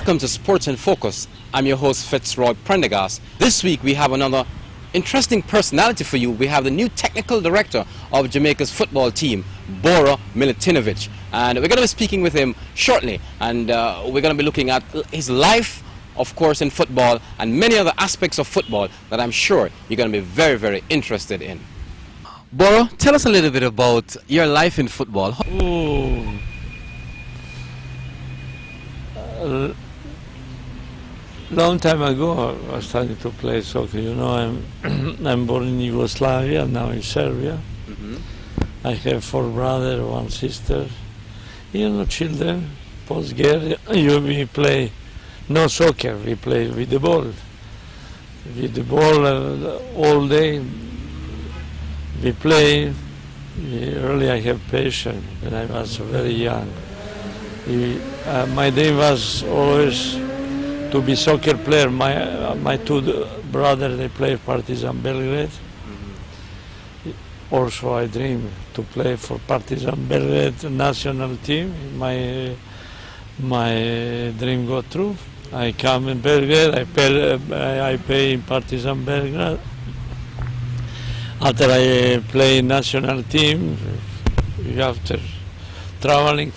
Welcome to Sports in Focus. I'm your host Fitzroy Prendergast. This week we have another interesting personality for you. We have the new technical director of Jamaica's football team, Bura Multinovic. And we're going to be speaking with him shortly. And we're going to be looking at his life, of course, in football and many other aspects of football that I'm sure you're going to be very, very interested in. Bura, tell us a little bit about your life in football. Long time ago I started to play soccer. You know, I'm born in Yugoslavia, now in Serbia. I have 4 brothers, 1 sister. You know, children, post-guerra, we play no soccer, we play with the ball. With the ball all day. We play. Early I have passion when I was very young. My dream was always to be soccer player. My 2 brothers, they play Partizan Belgrade. Also I dream to play for Partizan Belgrade national team. My dream got true. I come in Belgrade, I play in Partizan Belgrade. After I play national team, after traveling.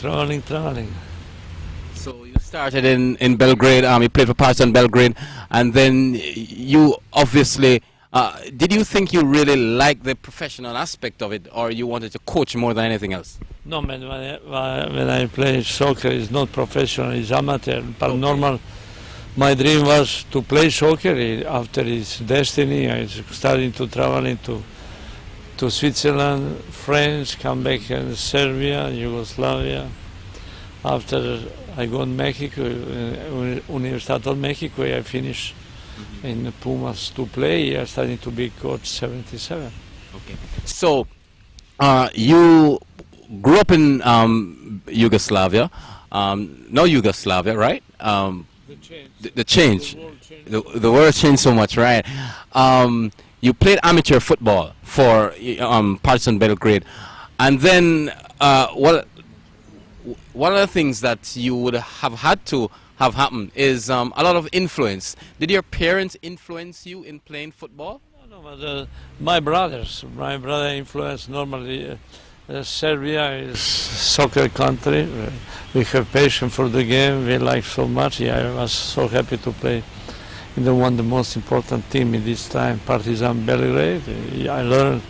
So you started in Belgrade, you played for Partizan Belgrade, and then you obviously, did you think you really liked the professional aspect of it, or you wanted to coach more than anything else? No, man, when I play soccer, it's not professional, it's amateur, but Okay. Normal. My dream was to play soccer. After its destiny, I started to travel to Switzerland, France, come back in Serbia, Yugoslavia. After I go to Mexico, Universidad of Mexico, I finished in Pumas to play. I started to be coach 77. Okay. So you grew up in Yugoslavia, no Yugoslavia, right? The change. The world changed so much, right? You played amateur football for Partizan Belgrade, and then one of the things that you would have had to have happen is a lot of influence. Did your parents influence you in playing football? No, but my brother influenced normally. Serbia is soccer country. We have passion for the game. We like so much. I was so happy to play in the most important team in this time, Partizan Belgrade. I learned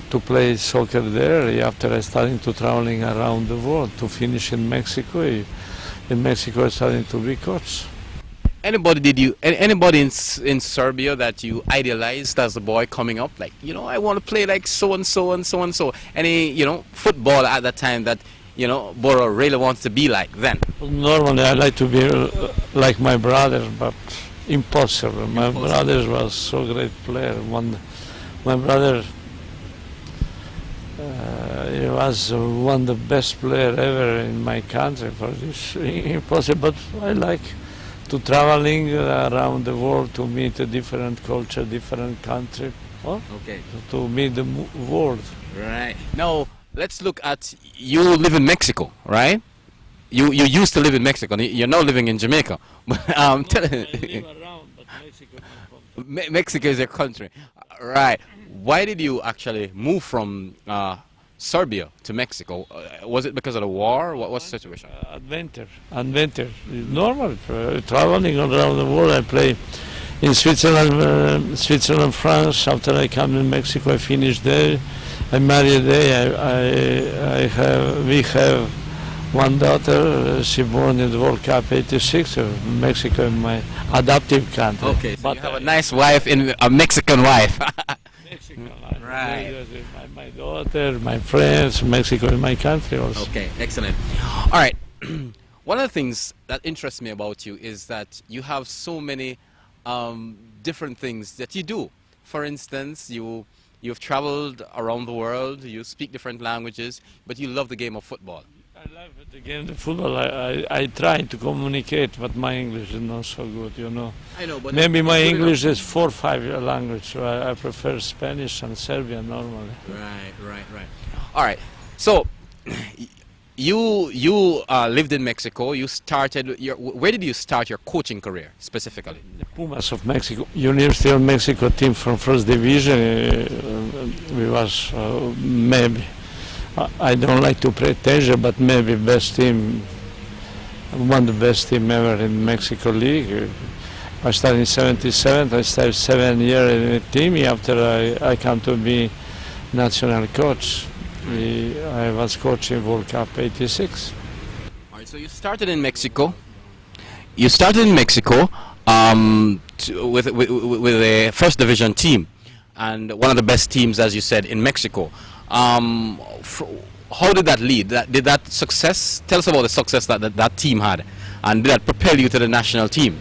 to play soccer there after I started to traveling around the world to finish in Mexico. In Mexico I started to be coach. Anybody in Serbia that you idealized as a boy coming up, like, you know, I want to play like so and so and so and so? Any, you know, football at that time that, you know, Bura really wants to be like then? Normally I like to be like my brother, but impossible. My brother was so great player. My brother he was one of the best player ever in my country. For this impossible, but I like to traveling around the world to meet a different culture, different country. Okay. To meet the world. Right. Now let's look at, you live in Mexico, right? You used to live in Mexico. You're now living in Jamaica. But I live around, but Mexico is my country. Mexico is your country, right? Why did you actually move from Serbia to Mexico? Was it because of the war? What's the situation? Adventure. It's normal. Traveling around the world. I play in Switzerland, France. After I come to Mexico, I finish there. I married there. We have 1 daughter. She born in the World Cup '86. Mexico, my adoptive country. Okay, so you have a nice wife, a Mexican wife. Mexico, right. My daughter, my friends, Mexico is my country also. Okay, excellent. All right. One of the things that interests me about you is that you have so many different things that you do. For instance, you've traveled around the world, you speak different languages, but you love the game of football. I love the game of football. I try to communicate, but my English is not so good, you know. I know, but maybe my English is 4 or 5 languages. So I prefer Spanish and Serbian normally. Right. All right. So you lived in Mexico. You started where did you start your coaching career specifically? The Pumas of Mexico, University of Mexico team from first division. We was maybe, I don't like to pretend, but maybe best team, one of the best team ever in Mexico League. I started in '77. I started 7 years in the team. After I come to be national coach. I was coaching World Cup '86. All right, so you started in Mexico. You started in Mexico with a first division team, and one of the best teams, as you said, in Mexico. How did that lead? Did that success? Tell us about the success that team had, and did that propel you to the national team?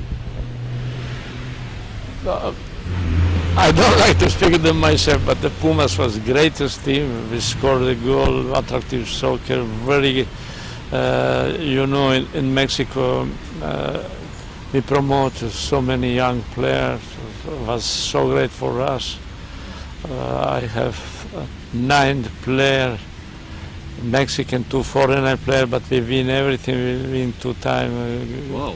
I don't like to speak of them myself, but the Pumas was the greatest team. We scored a goal, attractive soccer, very, in Mexico, we promoted so many young players. It was so great for us. I have 9 players, Mexican, 2 foreigner players, but we win everything. We win 2-time, Wow.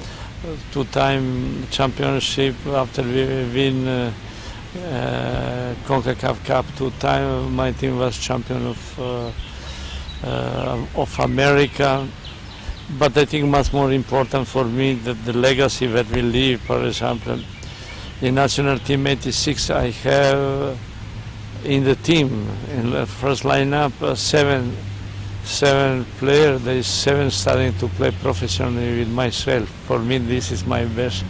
2-time championship. After we win CONCACAF Cup 2 times. My team was champion of America. But I think much more important for me that the legacy that we leave. For example, in national team '86, I have in the team in the first lineup 7 players. There is 7 starting to play professionally with myself. For me, this is my best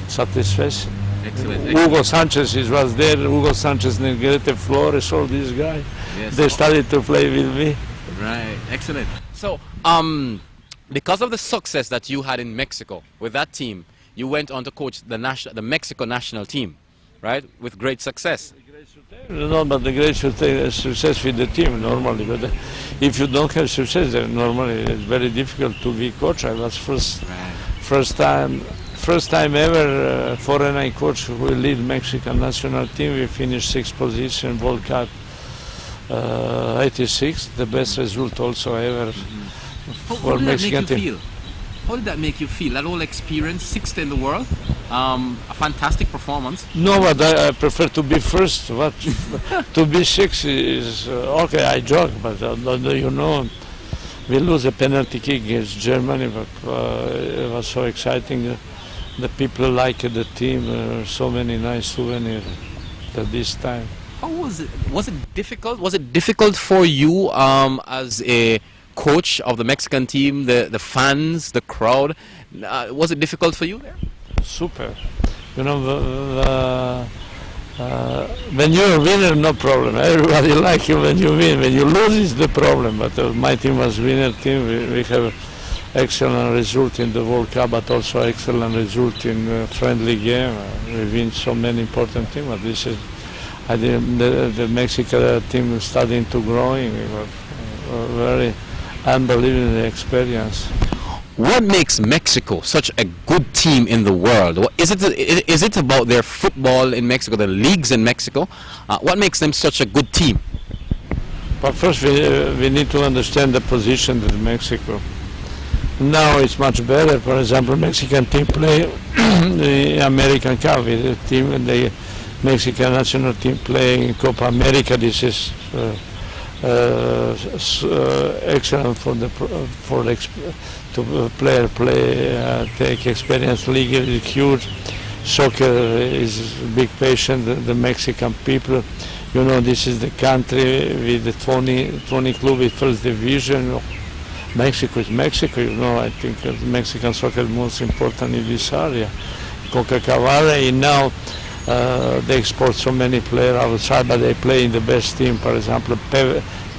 satisfaction. Excellent. Hugo Sanchez was there. Hugo Sanchez, Negrete, Flores, all these guys. Yes. They started to play with me. Right. Excellent. So, because of the success that you had in Mexico with that team, you went on to coach the Mexico national team, right? With great success. No, but the great success with the team normally. But if you don't have success, then normally it's very difficult to be coach. I was first time ever foreign coach who will lead Mexican national team. We finished 6th position World Cup '86, the best result also ever for Mexican team. How did that make you feel? That whole experience, 6th in the world, a fantastic performance. No, but I prefer to be first. But to be 6th is okay. I joke, but we lose a penalty kick against Germany, but it was so exciting. The people liked the team. So many nice souvenirs at this time. How was it? Was it difficult? Was it difficult for you as a coach of the Mexican team, the fans, the crowd? Was it difficult for you there? Super. When you're a winner, no problem. Everybody likes you when you win. When you lose, it's the problem. But my team was winner team. We have excellent result in the World Cup, but also excellent result in friendly game. We win so many important teams. But this is, the Mexican team starting to growing. It was very unbelievable experience. What makes Mexico such a good team in the world? Is it about their football in Mexico, the leagues in Mexico? What makes them such a good team? But first we need to understand the position of Mexico. Now it's much better. For example, Mexican team play the American Cup with the team, and the Mexican national team play in Copa America. This is excellent for take experience. League is huge. Soccer is big passion. The Mexican people, this is the country with the 20 club with first division. Mexico is Mexico. I think Mexican soccer is most important in this area. CONCACAF, and now they export so many players outside, but they play in the best team. For example,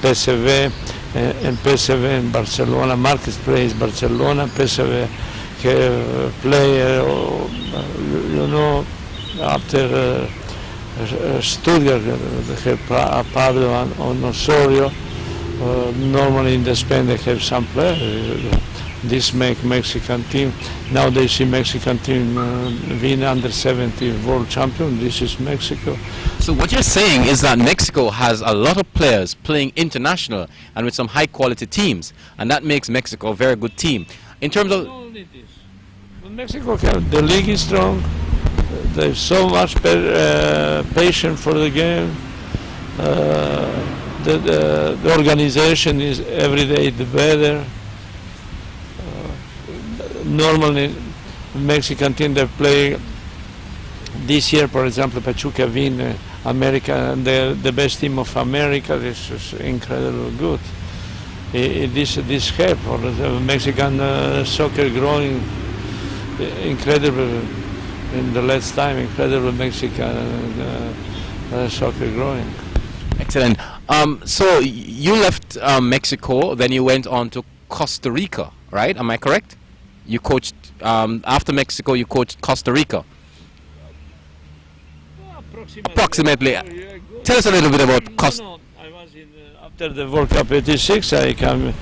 PSV and PSV in Barcelona. Marquez plays Barcelona. PSV play, after Stuttgart, they have Pablo and Osorio. Normally in the Spain they have some players. This make Mexican team. Now they see Mexican team win under 17 world champion. This is Mexico. So what you're saying is that Mexico has a lot of players playing international and with some high quality teams, and that makes Mexico a very good team. In terms of Not only this, but Mexico the league is strong. There's so much patience for the game. The organization is every day the better. Normally, Mexican team they play this year, for example, Pachuca win America, and they're the best team of America. This is incredibly good. This help for the Mexican soccer growing incredible in the last time. Incredible Mexican soccer growing. excellent. So you left Mexico, then you went on to Costa Rica, right? Am I correct? You coached after Mexico. You coached Costa Rica. Approximately. Tell us a little bit about Costa. I was after the World Cup '86. I come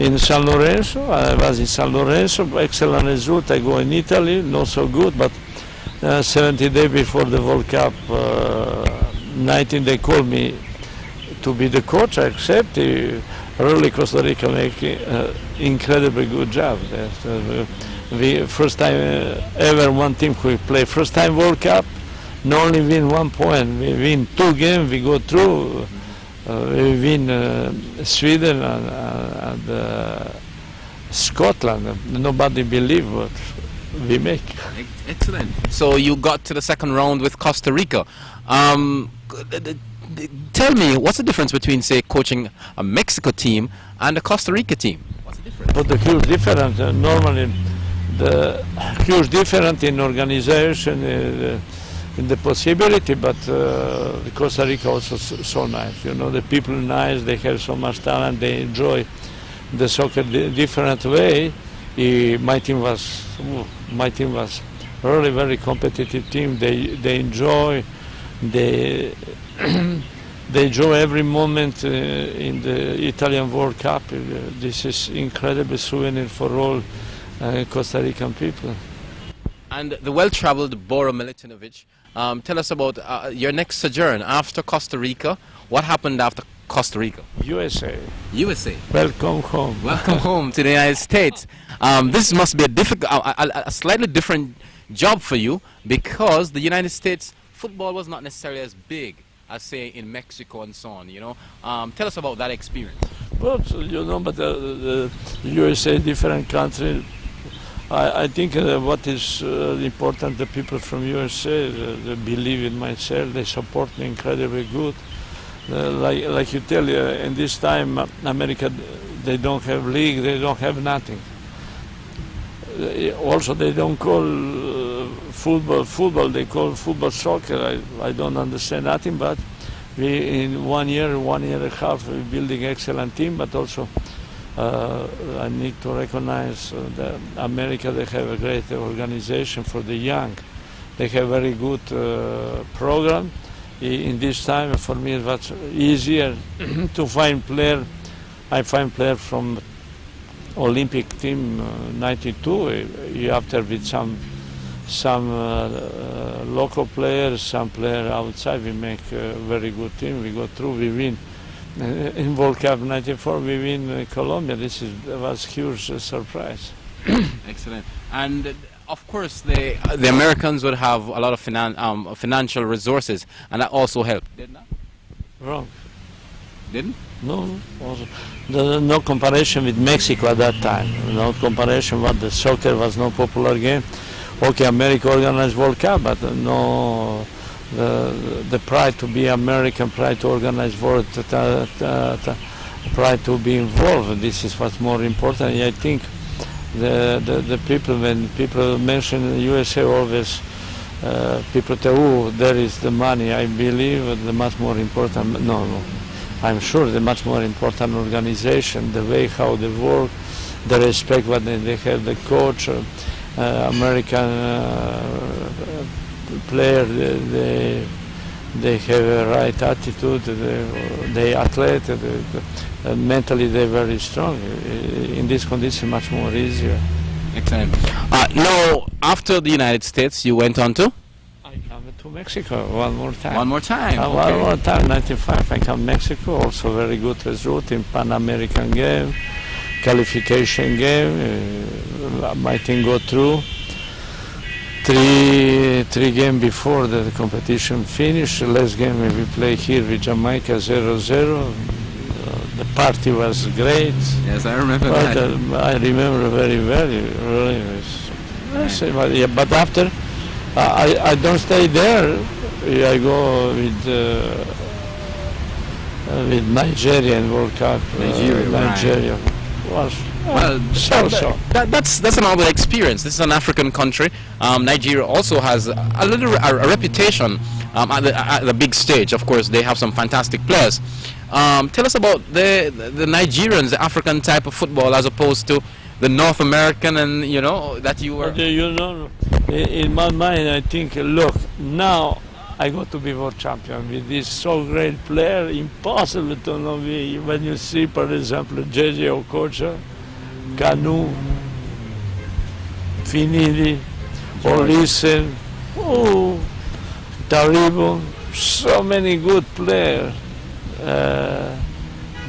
in San Lorenzo. I was in San Lorenzo. Excellent result. I go in Italy. Not so good, but 70 days before the World Cup 19, they called me to be the coach. I accept. Really, Costa Rica make incredibly good job. We first time ever one team who play first time World Cup. Not only win 1 point, we win 2 games. We go through. We win Sweden and Scotland. Nobody believe what we make. Excellent. So you got to the second round with Costa Rica. Tell me, what's the difference between, say, coaching a Mexico team and a Costa Rica team? What's the difference? But the huge difference, normally the huge difference in organization, in the possibility, but Costa Rica also so nice. You know, the people nice, they have so much talent, they enjoy the soccer different way. My team was really very competitive team. They enjoy, they enjoy every moment in the Italian World Cup. This is incredible souvenir for all Costa Rican people. And the well-traveled Bura Multinovic, tell us about your next sojourn after Costa Rica. What happened after Costa Rica? USA. USA. Welcome home. Welcome home to the United States. This must be a slightly different job for you, because the United States football was not necessarily as big as, say, in Mexico and so on. You know, tell us about that experience. But you know, but the USA, different country. I think what is important, the people from USA, they believe in myself, they support me incredibly good. Like you tell, in this time, America, they don't have league, they don't have nothing. Also, they don't call football, they call football soccer. I don't understand nothing, but we in 1 year and a half, we're building excellent team, but also I need to recognize that America, they have a great organization for the young. They have very good program. In this time, for me, it was easier to find player. I find player from Olympic team '92. After with some local players, some player outside, we make a very good team. We go through. We win. In World Cup '94, we win Colombia. This was huge surprise. Excellent. And of course, the Americans would have a lot of financial resources, and that also helped. Didn't that? Wrong. Didn't? No. Also, no comparison with Mexico at that time. No comparison. What the soccer was no popular game. Okay, America organized World Cup, but no. The pride to be American, pride to organize world, pride to be involved. This is what's more important. I think the people, when people mention USA, always people tell, "Oh, there is the money." I believe the much more important. No. I'm sure the much more important organization, the way how they work, the respect what they have, the coach, American player, they have a right attitude, they athlete, mentally they're very strong. In in this condition much more easier. Excellent. Now, after the United States, you went on to? I come to Mexico one more time. One more time. One Okay. more time, 95, I come Mexico, also very good result in Pan American game, qualification game, my team go through. Three games before the competition finished, the last game we play here with Jamaica 0-0. The party was great. Yes, I remember But, that. I remember very well, really. But after, I don't stay there. I go with Nigeria and World Cup. Nigeria, right. Nigeria was Well, so. that's another experience. This is an African country. Nigeria also has a reputation at the big stage. Of course, they have some fantastic players. Tell us about the Nigerians, the African type of football, as opposed to the North American, and that you were. You know, in my mind, I think, look, now I got to be world champion with this so great player. Impossible to not be. When you see, for example, JJ Okocha, Kanu, Finidi, Olisen, Taribo, so many good players.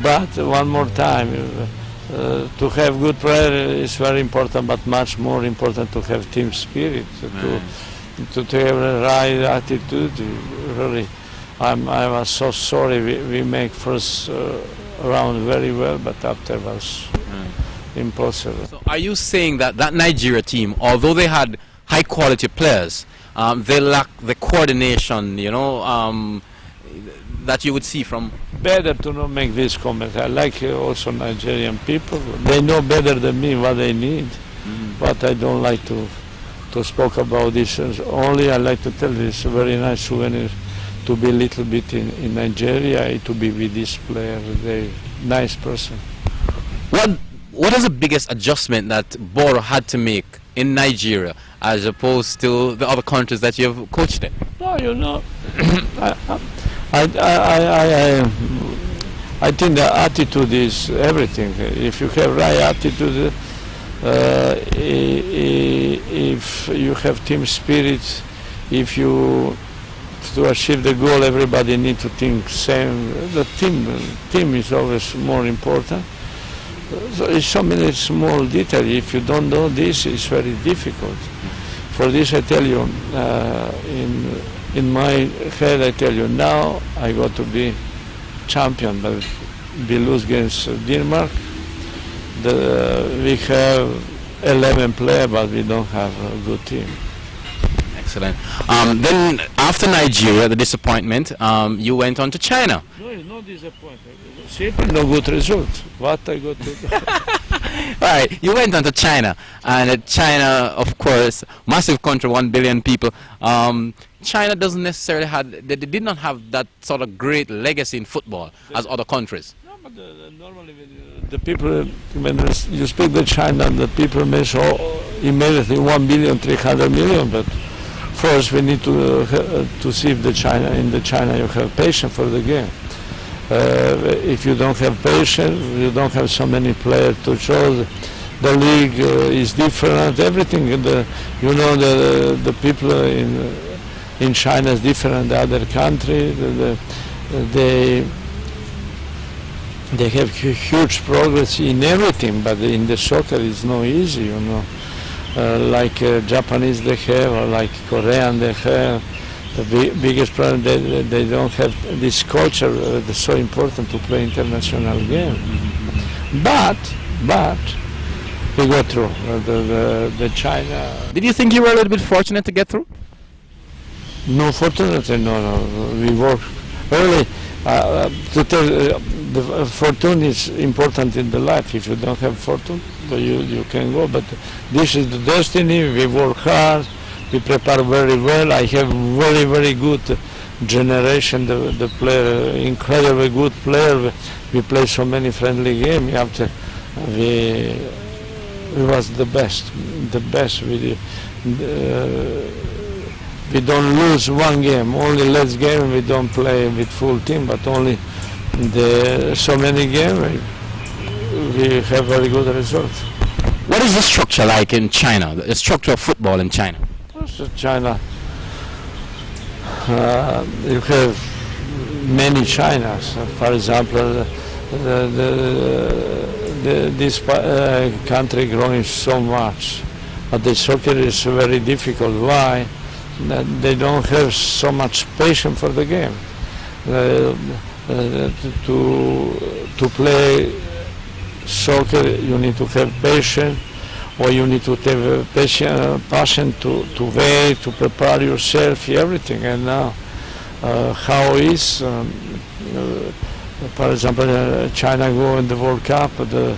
But one more time, to have good player is very important, but much more important to have team spirit, to have the right attitude. Really, I was so sorry. We make first round very well, but after was impossible. So are you saying that Nigeria team, although they had high quality players, they lack the coordination, that you would see from? Better to not make this comment. I like also Nigerian people. They know better than me what they need, but I don't like to speak about this. Only I like to tell this very nice souvenir to be a little bit in Nigeria, to be with this player. They nice person. What is the biggest adjustment that Bura had to make in Nigeria as opposed to the other countries that you have coached in? No, I think the attitude is everything. If you have right attitude, if you have team spirit, if you to achieve the goal, everybody need to think same. The team is always more important. So it's so many small details. If you don't know this, it's very difficult. For this, I tell you, in my head, I tell you, now I got to be champion, but we lose against Denmark. We have 11 players, but we don't have a good team. Excellent. Then after Nigeria, the disappointment, you went on to China. No, it's not disappointing. Simply no good result. What I got to do? All right, you went on to China, and China, of course, massive country, 1 billion people. China doesn't necessarily they did not have that sort of great legacy in football as other countries. No, but normally the people, when you speak to China, the people mention immediately 1,300,000,000. But first we need to see if in the China you have patience for the game. If you don't have patience, you don't have so many players to show. The league is different. Everything, the people in China is different than other countries. They have huge progress in everything, but in the soccer it's not easy, like Japanese they have, or like Korean they have. The biggest problem, they don't have this culture that's so important to play international game. But we got through the China. Did you think you were a little bit fortunate to get through? No, fortunately, no. We work early. To tell, the fortune is important in the life. If you don't have fortune, you can go. But this is the destiny. We work hard. We prepare very well. I have very, very good generation. The player, incredibly good player. We play so many friendly games. After we was the best. We don't lose one game. Only last game we don't play with full team, but only so many games. we have very good results. What is the structure like in China, the structure of football in China? Also China, you have many Chinas. For example, this country growing so much, but the soccer is very difficult. Why? They don't have so much patience for the game. To play soccer, you need to have patience, or you need to have passion to wait, to prepare yourself, everything. And now, how is, for example, China go in the World Cup, the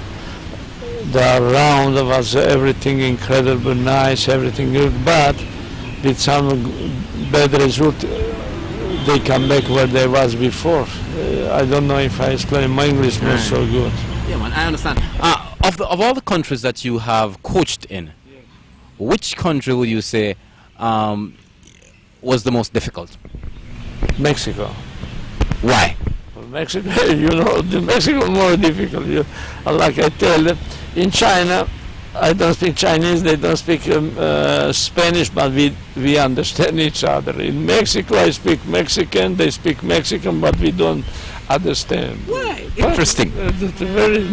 round was everything incredible, nice, everything good, but with some bad result, they come back where they was before. I don't know if I explain my English not so good. Yeah, man, I understand. Of all the countries that you have coached in, which country would you say was the most difficult? Mexico. Why? Mexico, the Mexico more difficult. Like I tell them, in China, I don't speak Chinese, they don't speak Spanish, but we understand each other. In Mexico, I speak Mexican, they speak Mexican, but we don't understand. Why? Interesting.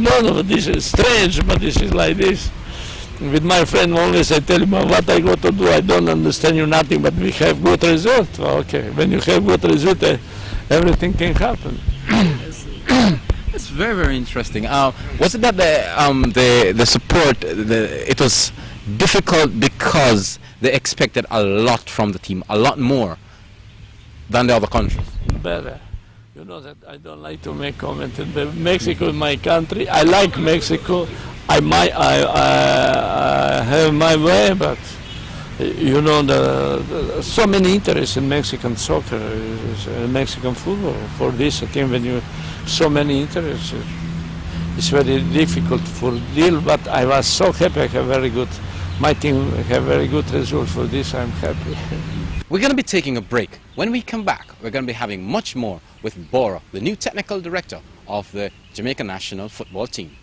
No, this is strange, but this is like this. With my friend always I tell him what I got to do, I don't understand you nothing, but we have good result. Okay, when you have good result, everything can happen. It's very, very interesting. Was it that the support, it was difficult because they expected a lot from the team, a lot more than the other countries? Better. You know that I don't like to make comments. Mexico is my country. I like Mexico. I have my way, but you know, so many interests in Mexican soccer, Mexican football. For this team, when you so many interests, it's very difficult for deal. But I was so happy. I have very good. My team have very good result. For this, I'm happy. We're going to be taking a break. When we come back, we're going to be having much more with Bura, the new technical director of the Jamaican national football team.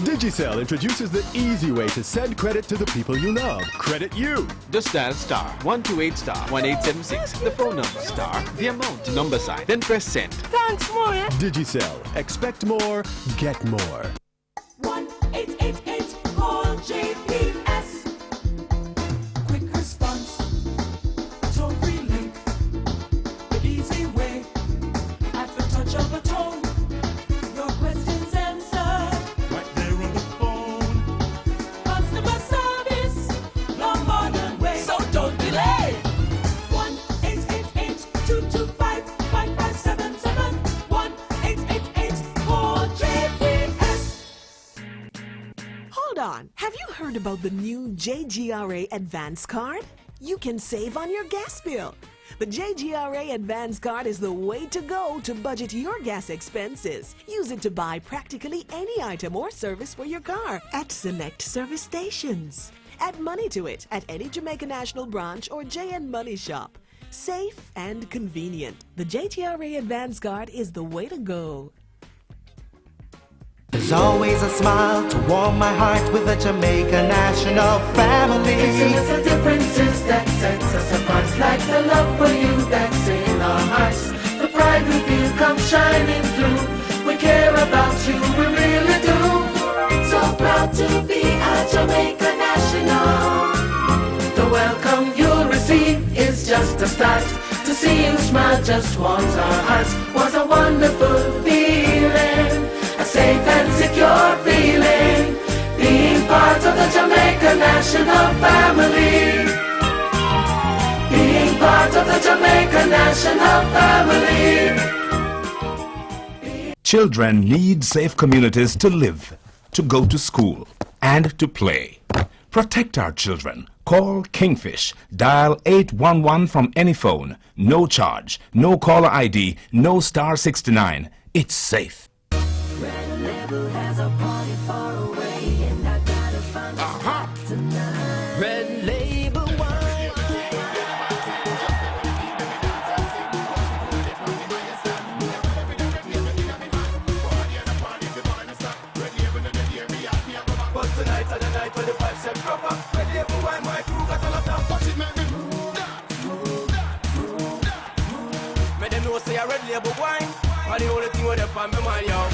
Digicel introduces the easy way to send credit to the people you love. Credit you. Just dial star 128 star 1876, the phone number, star, the amount, number sign, then press send. Thanks, Moya. Digicel. Expect more, get more. 1888 call JPS. Quick response. Toll-free link. The easy way. At the touch of a tone. Your questions answered. Right there on the phone. Customer service. No modern way. So don't delay. 1-888-225-5577. 1-888 call JPS. Hold on. Have you heard about the new JGRA Advance Card? You can save on your gas bill. The JGRA Advance Card is the way to go to budget your gas expenses. Use it to buy practically any item or service for your car at select service stations. Add money to it at any Jamaican National branch or JN Money shop. Safe and convenient. The JGRA Advance Card is the way to go. There's always a smile to warm my heart with a Jamaican national family. It's the little differences that set us apart, like the love for you that's in our hearts. The pride we feel comes shining through. We care about you, we really do. So proud to be a Jamaican national. The welcome you'll receive is just a start. To see you smile just warms our hearts. What a wonderful feeling. A safe and secure feeling, being part of the Jamaican national family. Being part of the Jamaican national family. Children need safe communities to live, to go to school, and to play. Protect our children. Call Kingfish. Dial 811 from any phone. No charge, no caller ID, no star 69. It's safe. Red Label has a party far away, and I gotta find a spot tonight. Red label wine, my crew got a lot of touch it, make me move that. Make them know say I red label wine, and the only thing with them on my mind, yo.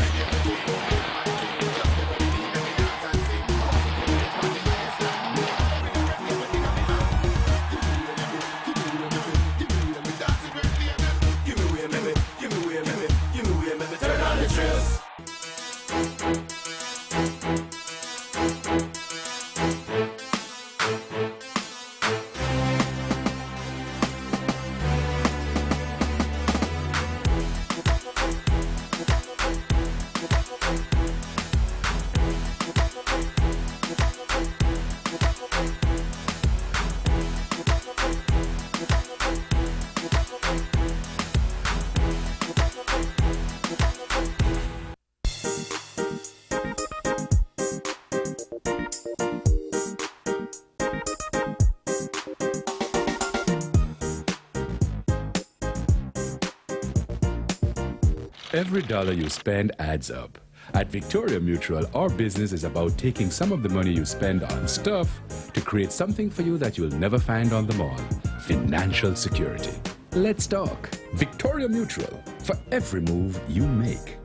Every dollar you spend adds up. At Victoria Mutual, our business is about taking some of the money you spend on stuff to create something for you that you'll never find on the mall. Financial security. Let's talk. Victoria Mutual. For every move you make.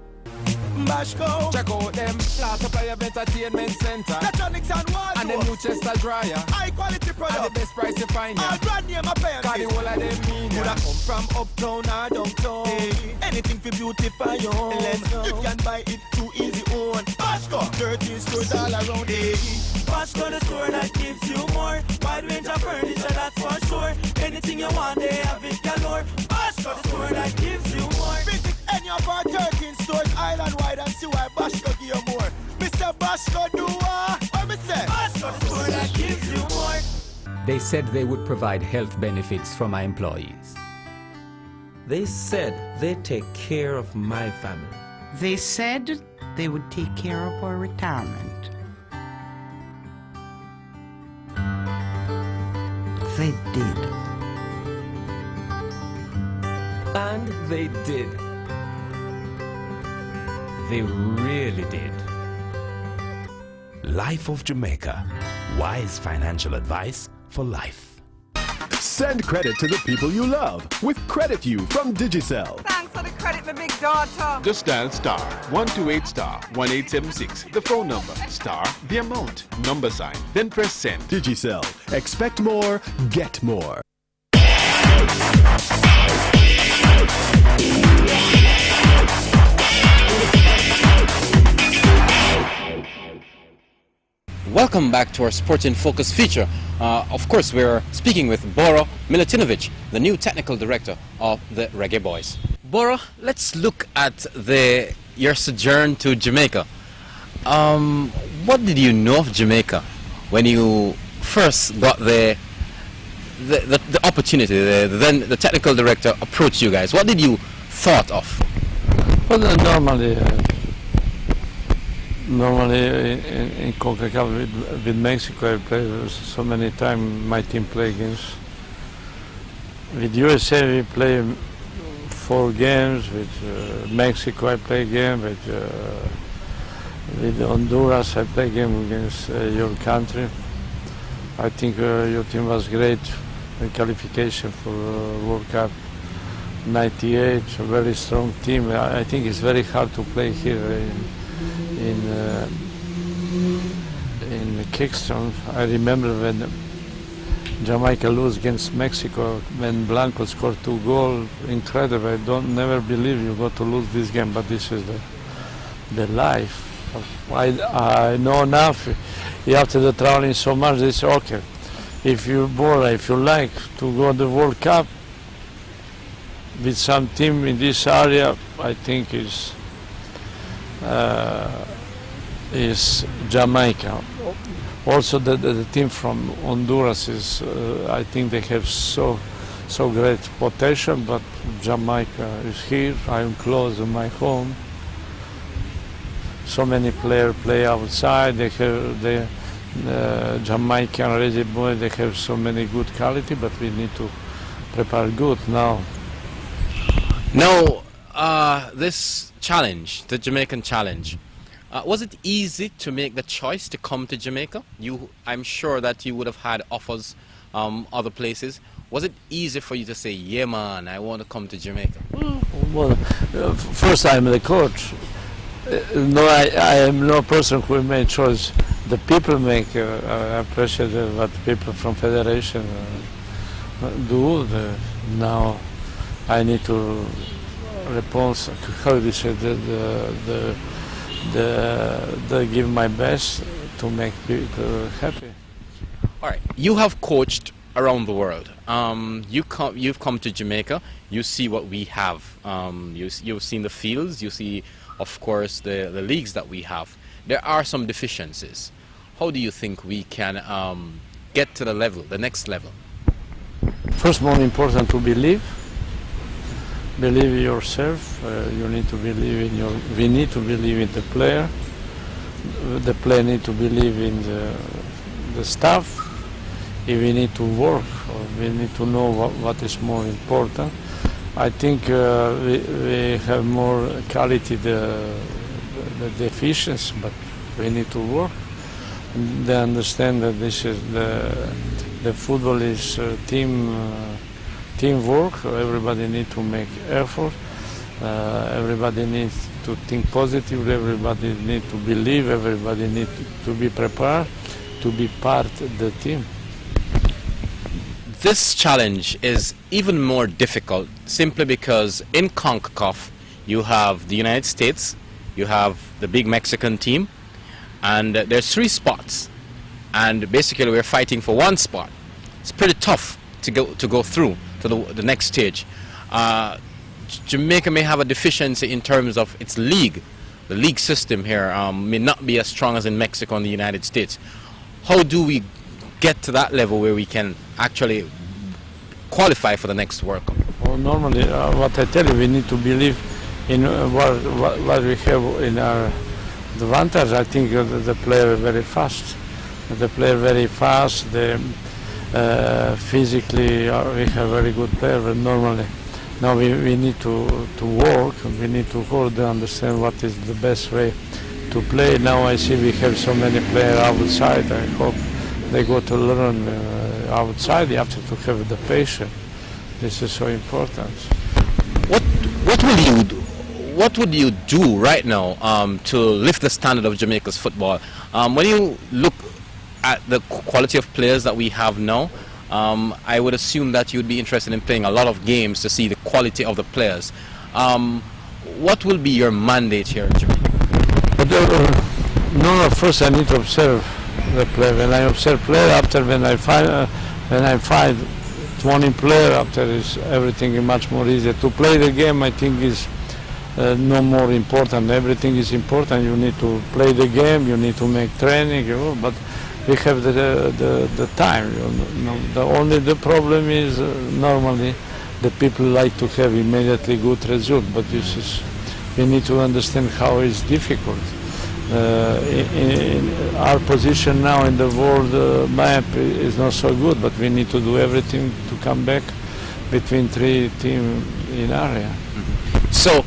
Bashko. Check out them Class Supply of Entertainment Center. Electronics and wardrobe. And them new Chester dryer. High quality product. And the best price you find. All brand name appearances. Cause the whole of them mean. Could have come from uptown or downtown. Hey. Anything for beautify your home. Let's go. You can buy it too easy on Bashko. 13 stores all around. Hey. Bashko, the store that gives you more. Wide range of furniture, that's for sure. Anything you want, they have it galore. Bashko, the store that gives you more. Visit any of our 13 stores island wide and see why Bashko give you more. Mr. Bashko do what me say? Bashko, the store that gives you more. They said they would provide health benefits for my employees. They said they'd take care of my family. They said they would take care of our retirement. They did. And they did. They really did. Life of Jamaica. Wise financial advice for life. Send credit to the people you love with Credit You from Digicel. Thanks for the credit, my big daughter. Just dial star 128 star 1876. The phone number star the amount number sign. Then press send. Digicel. Expect more, get more. Welcome back to our Sports in Focus feature. Of course, we're speaking with Bura Multinovic, the new technical director of the Reggae Boys. Bura, let's look at your sojourn to Jamaica. What did you know of Jamaica when you first got the opportunity? Then the technical director approached you guys. What did you thought of? Well, normally in CONCACAF with Mexico I play so many times my team play against. With USA we play 4 games, with Mexico I play a game, with Honduras I play a game against your country. I think your team was great in qualification for World Cup 98, a very strong team. I think it's very hard to play here in Kingston. I remember when Jamaica lose against Mexico, when Blanco scored 2 goals, incredible. I don't never believe you got to lose this game, but this is the life. I know enough. After the traveling so much, they say, okay, if you like to go to the World Cup with some team in this area, I think is Jamaica. Also, the team from Honduras is, I think they have so great potential, but Jamaica is here. I am close to my home. So many players play outside. They have the Jamaican Reggae Boy. They have so many good quality, but we need to prepare good now. Now, this challenge, the Jamaican challenge, Was it easy to make the choice to come to Jamaica? I'm sure that you would have had offers other places. Was it easy for you to say, yeah man, I want to come to Jamaica? Well, first I'm the coach. No, I am no person who made choice. The people make. I appreciate what people from Federation do. Now I need to respond. How do you say the give my best to make people happy. All right, you have coached around the world. You've come to Jamaica. You see what we have. You've seen the fields. You see, of course, the leagues that we have. There are some deficiencies. How do you think we can get to the next level? First, more important to believe. Believe in yourself. You need to believe in we need to believe in the player. The player need to believe in the staff. If we need to work, or we need to know what is more important. I think we have more quality the deficiency, but we need to work. They understand that this is the football is teamwork. Everybody needs to make effort. Everybody needs to think positively. Everybody needs to believe. Everybody needs to be prepared to be part of the team. This challenge is even more difficult simply because in CONCACAF you have the United States, you have the big Mexican team, and there's 3 spots, and basically we're fighting for 1 spot. It's pretty tough to go through to the next stage. Jamaica may have a deficiency in terms of its league. The league system here may not be as strong as in Mexico and the United States. How do we get to that level where we can actually qualify for the next World Cup? Well, normally, what I tell you, we need to believe in what we have in our advantage. I think the player very fast. The player very fast. Physically, we have very good player. But normally, now we need to work. We need to work to understand what is the best way to play. Now I see we have so many players outside. I hope they go to learn outside. You have to have the patience. This is so important. What would you do right now to lift the standard of Jamaica's football? When you look at the quality of players that we have now, I would assume that you'd be interested in playing a lot of games to see the quality of the players. What will be your mandate here in Jamaica? No, first I need to observe the player. When I observe player, after when I find 20 player, after is everything is much more easier. To play the game, I think is no more important. Everything is important. You need to play the game. You need to make training. But we have the time. The problem is normally the people like to have immediately good result. But this is we need to understand how it's difficult. In our position now in the world map is not so good, but we need to do everything to come back between 3 teams in area. So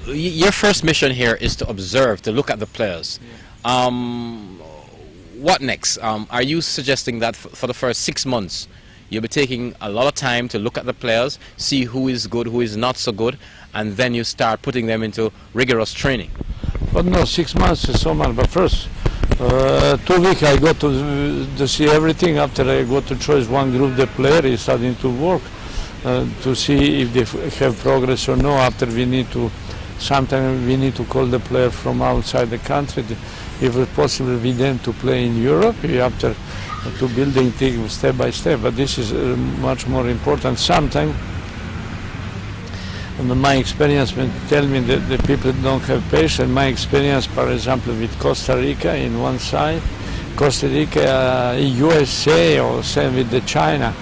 your first mission here is to observe, to look at the players. Yeah. What next? Are you suggesting that for the first 6 months you'll be taking a lot of time to look at the players, see who is good, who is not so good, and then you start putting them into rigorous training? But no, 6 months is so much. But first, 2 weeks I go to see everything. After I go to choose one group, the player is starting to work to see if they have progress or no. After sometimes we need to call the player from outside the country. If it's possible, we then to play in Europe. We have to building things step by step. But this is much more important. Sometimes. My experience tell me that the people don't have patience. My experience, for example, with Costa Rica in one side, Costa Rica, USA, or same with the China.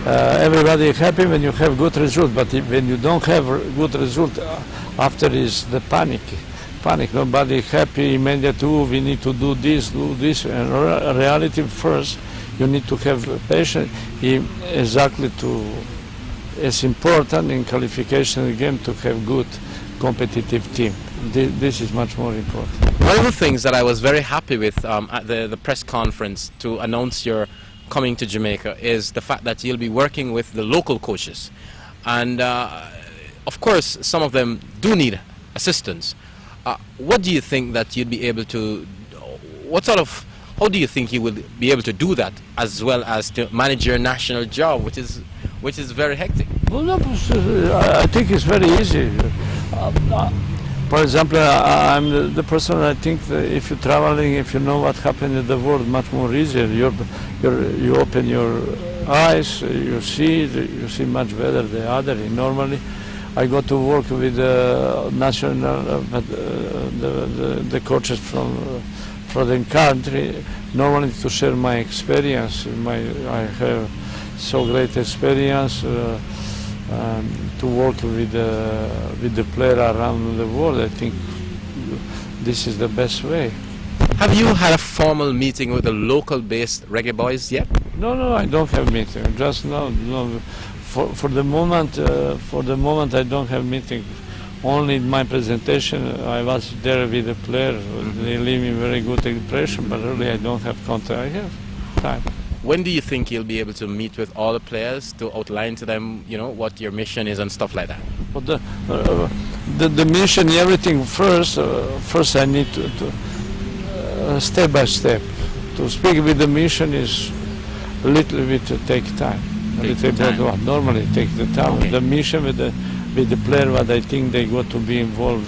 Everybody is happy when you have good result, but when you don't have good result, after is the panic. Nobody is happy immediately. We need to do this. And reality first, you need to have patience. Exactly to. It's important in qualification game to have good competitive team. This is much more important. One of the things that I was very happy with at the press conference to announce your coming to Jamaica is the fact that you'll be working with the local coaches. And of course, some of them do need assistance. What do you think that you'd be able to, how do you think you will be able to do that, as well as to manage your national job, which is very hectic? Well, no, I think it's very easy. For example, I'm the person, I think that if you're traveling, if you know what happened in the world, much more easier. You open your eyes, you see much better the other. Normally, I go to work with national, the coaches from the country, normally to share my experience. I have so great experience to work with the player around the world. I think this is the best way. Have you had a formal meeting with the local-based reggae boys yet? No, I don't have meeting. Just no. For the moment, I don't have meeting. Only in my presentation, I was there with the players. They leave me very good impression, but really I don't have contact. I have time. When do you think you'll be able to meet with all the players to outline to them, what your mission is and stuff like that? But the mission, everything first I need to step by step. To speak with the mission is a little bit to take time. Normally take the time. Okay. The mission with the player, what I think they got to be involved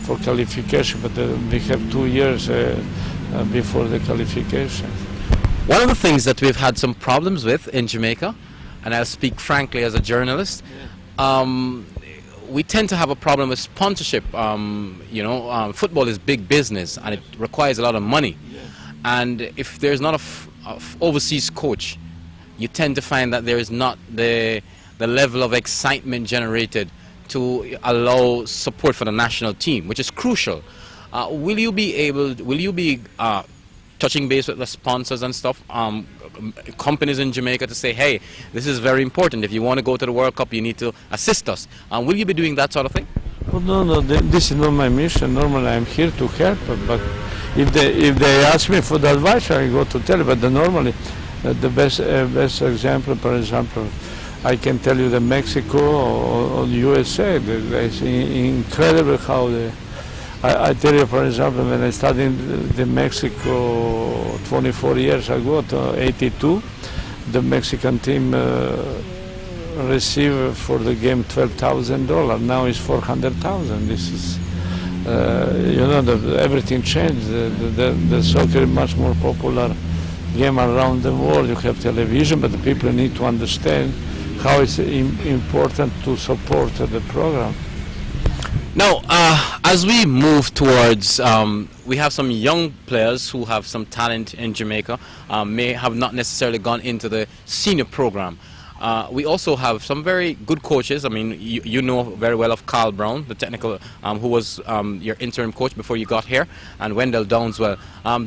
for qualification, but we have 2 years before the qualification. One of the things that we've had some problems with in Jamaica, and I'll speak frankly as a journalist, we tend to have a problem with sponsorship. Football is big business and it requires a lot of money. And if there's not a overseas coach, you tend to find that there is not the level of excitement generated to allow support for the national team, which is crucial. Will you be touching base with the sponsors and stuff, companies in Jamaica, to say, hey, this is very important. If you want to go to the World Cup, you need to assist us. Will you be doing that sort of thing? Well, no, this is not my mission. Normally I'm here to help, but if they ask me for the advice, I go to tell. But normally, the best example, for example, I can tell you that Mexico or the USA, it's incredible how I tell you, for example, when I studied in Mexico 24 years ago, 82, the Mexican team received for the game $12,000. Now it's $400,000. This is, everything changed. The soccer is much more popular game around the world. You have television, but the people need to understand how it's important to support the program. Now, as we move towards, we have some young players who have some talent in Jamaica, may have not necessarily gone into the senior program. We also have some very good coaches. I mean, you know very well of Carl Brown, the technical, who was your interim coach before you got here, and Wendell Downswell.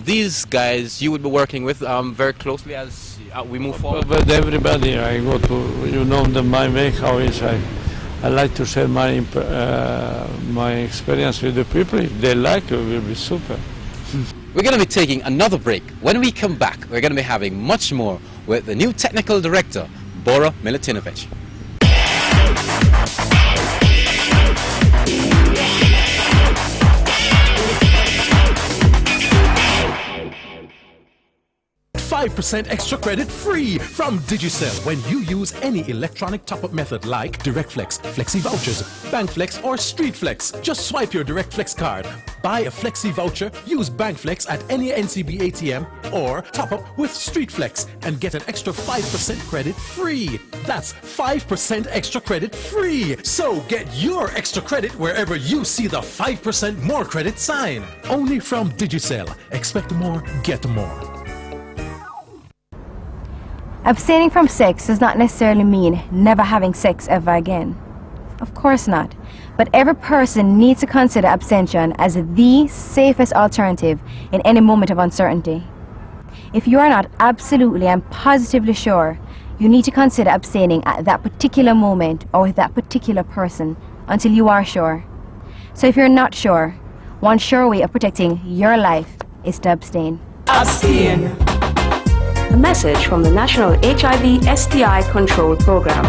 These guys you would be working with very closely as we move forward. But everybody, I go to, my way, how is I like to share my experience with the people. If they like it, will be super. We're going to be taking another break. When we come back, we're going to be having much more with the new technical director, Bura Multinovic. 5% extra credit free from Digicel when you use any electronic top-up method like DirectFlex, Flexi Vouchers, BankFlex or StreetFlex. Just swipe your DirectFlex card, buy a Flexi Voucher, use BankFlex at any NCB ATM or top up with StreetFlex and get an extra 5% credit free. That's 5% extra credit free. So get your extra credit wherever you see the 5% more credit sign. Only from Digicel. Expect more, get more. Abstaining from sex does not necessarily mean never having sex ever again. Of course not. But every person needs to consider abstention as the safest alternative in any moment of uncertainty. If you are not absolutely and positively sure, you need to consider abstaining at that particular moment or with that particular person until you are sure. So if you're not sure, one sure way of protecting your life is to abstain. Abstain. A message from the National HIV STI Control Program.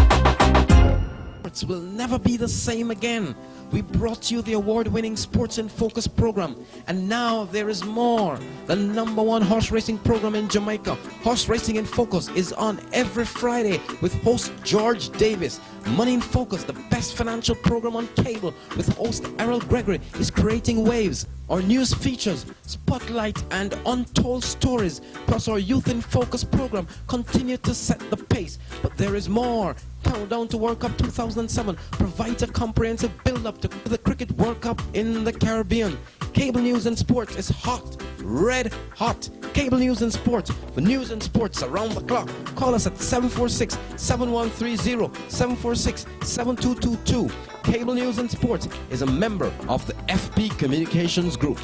Sports will never be the same again. We brought you the award-winning Sports in Focus program, and now there is more. The #1 horse racing program in Jamaica, Horse Racing in Focus, is on every Friday with host George Davis. Money in Focus, the best financial program on cable with host Errol Gregory, is creating waves. Our news features, spotlight and untold stories, plus our Youth in Focus program continue to set the pace. But there is more. Countdown to World Cup 2007 provides a comprehensive build-up to the Cricket World Cup in the Caribbean. Cable news and sports is hot, red hot. Cable news and sports, for news and sports around the clock. Call us at 746-7130, 746-7222. Cable news and sports is a member of the FP Communications Group.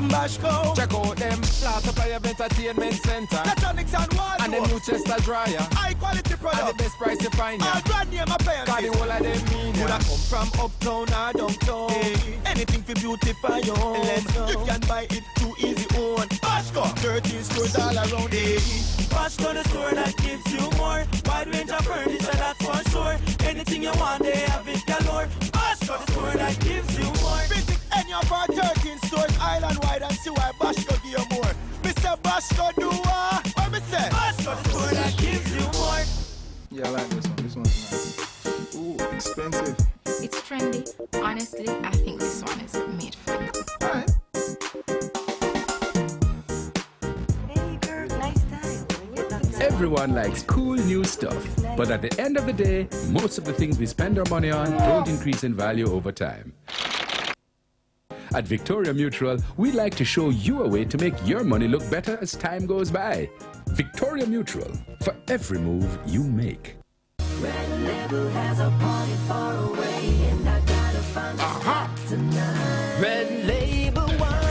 Bashko, check out them supply of entertainment center. Electronics and wall and the new Chester dryer. High quality product. And the best price you find ya. All brand name appliances. Cause the whole of them mean Could ya. I come from uptown or downtown? Hey. Anything for beautify your home. Let's go. You can buy it too easy on Bashko. 13 stores all around the Bashko, the store that gives you more. Wide range of furniture, that's for sure. Anything you want, they have it galore. Bashko, the store that gives you more. Visit any of our 13 stores island wide and see why Bashko give you more. Mr. Bashko do what me say? Bashko, the store that gives you more. Yeah, I like this one. This one's nice. Ooh, expensive. It's trendy. Honestly, I think this one is made for you. Alright. Everyone likes cool new stuff, but at the end of the day, most of the things we spend our money on don't increase in value over time. At Victoria Mutual, we like to show you a way to make your money look better as time goes by. Victoria Mutual, for every move you make. Red Label has a party far away, and I gotta find a spot tonight. Red Label wine.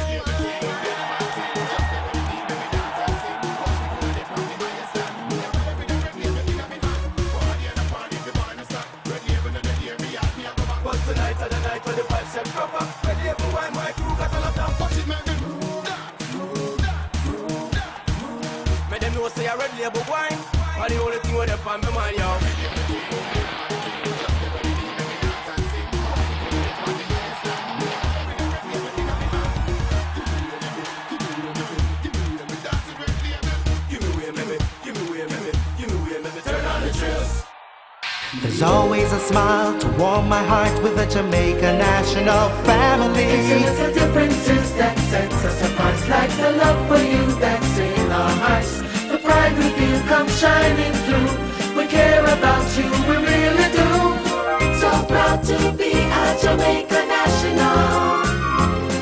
But tonight are the night when the vibes are proper. Red Label wine, my crew got all of them. Watch it, make them move that, move that, move that, move that. Make them know say a Red Label wine. Are the only thing with them on my mind, yo. There's always a smile to warm my heart with a Jamaican national family. It's the little differences that sets us apart, like the love for you that's in our hearts. The pride we feel comes shining through. We care about you, we really do. So proud to be a Jamaican national.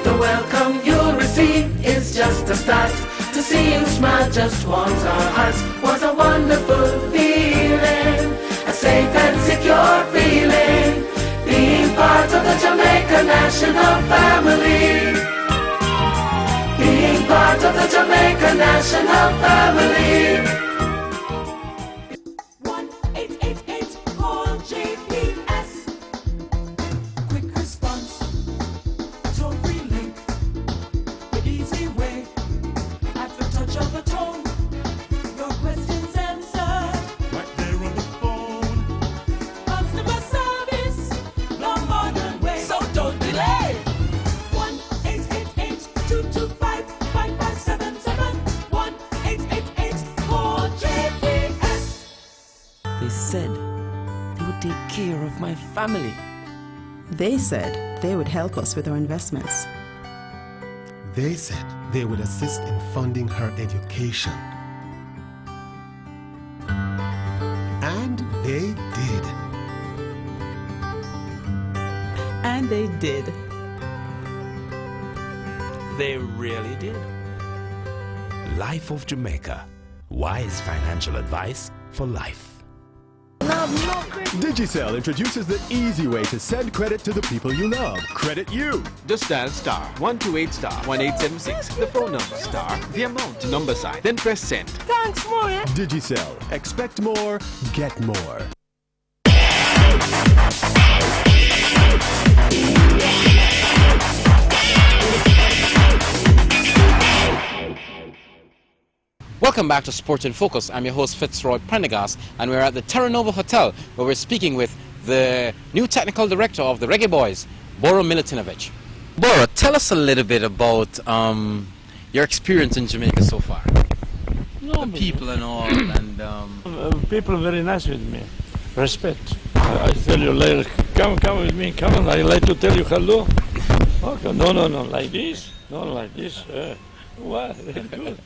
The welcome you'll receive is just a start. To see you smile just warms our hearts. What a wonderful feeling. A safe and secure feeling, being part of the Jamaican national family. Being part of the Jamaican national family. 1-888 call JPS. Quick response, toll-free link, the easy way. At the touch of a tone, your questions answered. Right there on the phone. Customer service, no modern way. So don't delay. 1-888-225-5577. 1-888 call JPS. They said they would take care of my family. They said they would help us with our investments. They said they would assist in funding her education. And they did. And they did. They really did. Life of Jamaica. Wise financial advice for life. Digicel introduces the easy way to send credit to the people you love. Credit you. Just dial star 128 star 1876, the phone number, star, the amount, number sign, then press send. Thanks, Moya. Digicel. Expect more, get more. Welcome back to Sport in Focus. I'm your host Fitzroy Prendergast, and we're at the Terra Nova Hotel where we're speaking with the new technical director of the Reggae Boys, Bura Multinovic. Bura, tell us a little bit about your experience in Jamaica so far. No, the people and all, and people are very nice with me. Respect. I tell you later, come with me, come on, I like to tell you hello. Okay, no, like this, not like this. What? Good.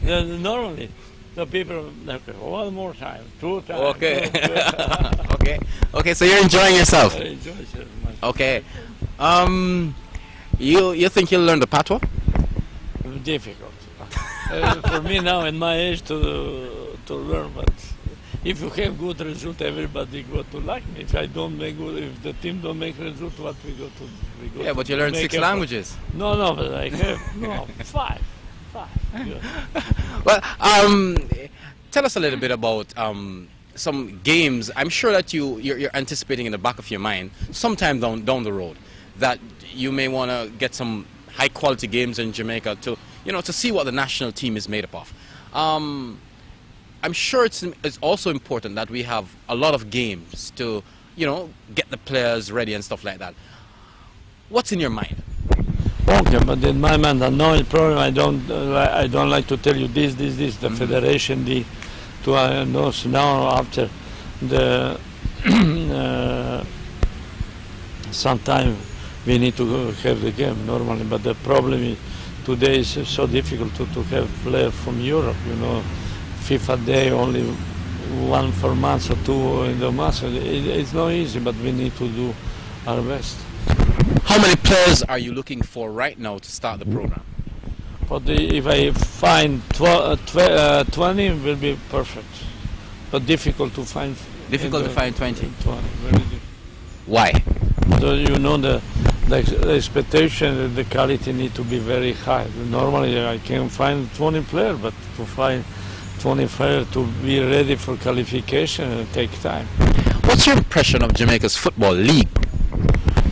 Normally, the people, okay, one more time, 2 times. Okay. Okay, so you're enjoying yourself? I enjoy myself. Okay. You think you'll learn the patois? Difficult. For me now, in my age, to learn, but if you have good result, everybody go to like me. If I don't make good, if the team don't make result, what we go to? Yeah, but you learn 6 languages. No, but I have 5. Yeah. Well, tell us a little bit about some games. I'm sure that you're anticipating in the back of your mind, sometime down the road, that you may want to get some high quality games in Jamaica to see what the national team is made up of. I'm sure it's also important that we have a lot of games to, get the players ready and stuff like that. What's in your mind? Okay, but in my mind, I know the problem. I don't like to tell you this. The federation, knows now after the sometime we need to have the game normally. But the problem is today is so difficult to have players from Europe. FIFA day only 1 for months or 2 in the month. It's not easy, but we need to do our best. How many players are you looking for right now to start the program? But if I find 20, it will be perfect. But difficult to find. Difficult to find 20? 20, very difficult. Why? So the expectation, the quality need to be very high. Normally I can find 20 players, but to find 20 players to be ready for qualification it takes time. What's your impression of Jamaica's football league?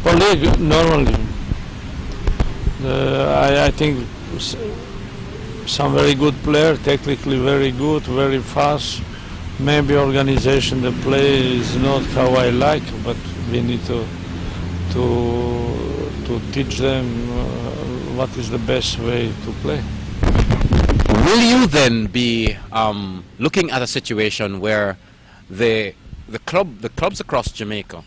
For league, normally, I think some very good player, technically very good, very fast. Maybe organization, the play is not how I like, but we need to teach them what is the best way to play. Will you then be looking at a situation where the clubs across Jamaica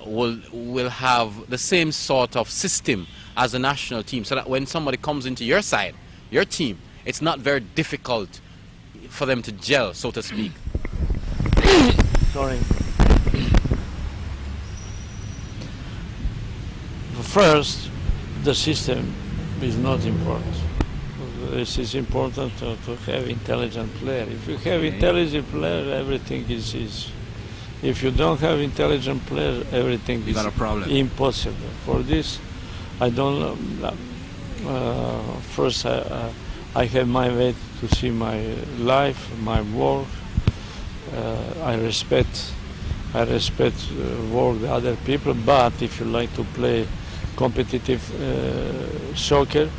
will have the same sort of system as the national team, so that when somebody comes into your side, your team, it's not very difficult for them to gel, so to speak? Sorry. First, the system is not important. This is important to have intelligent player. If you have intelligent player, everything is easy. If you don't have intelligent player, everything is impossible. For this, I don't. First, I have my way to see my life, my work. I respect work the other people. But if you like to play competitive soccer,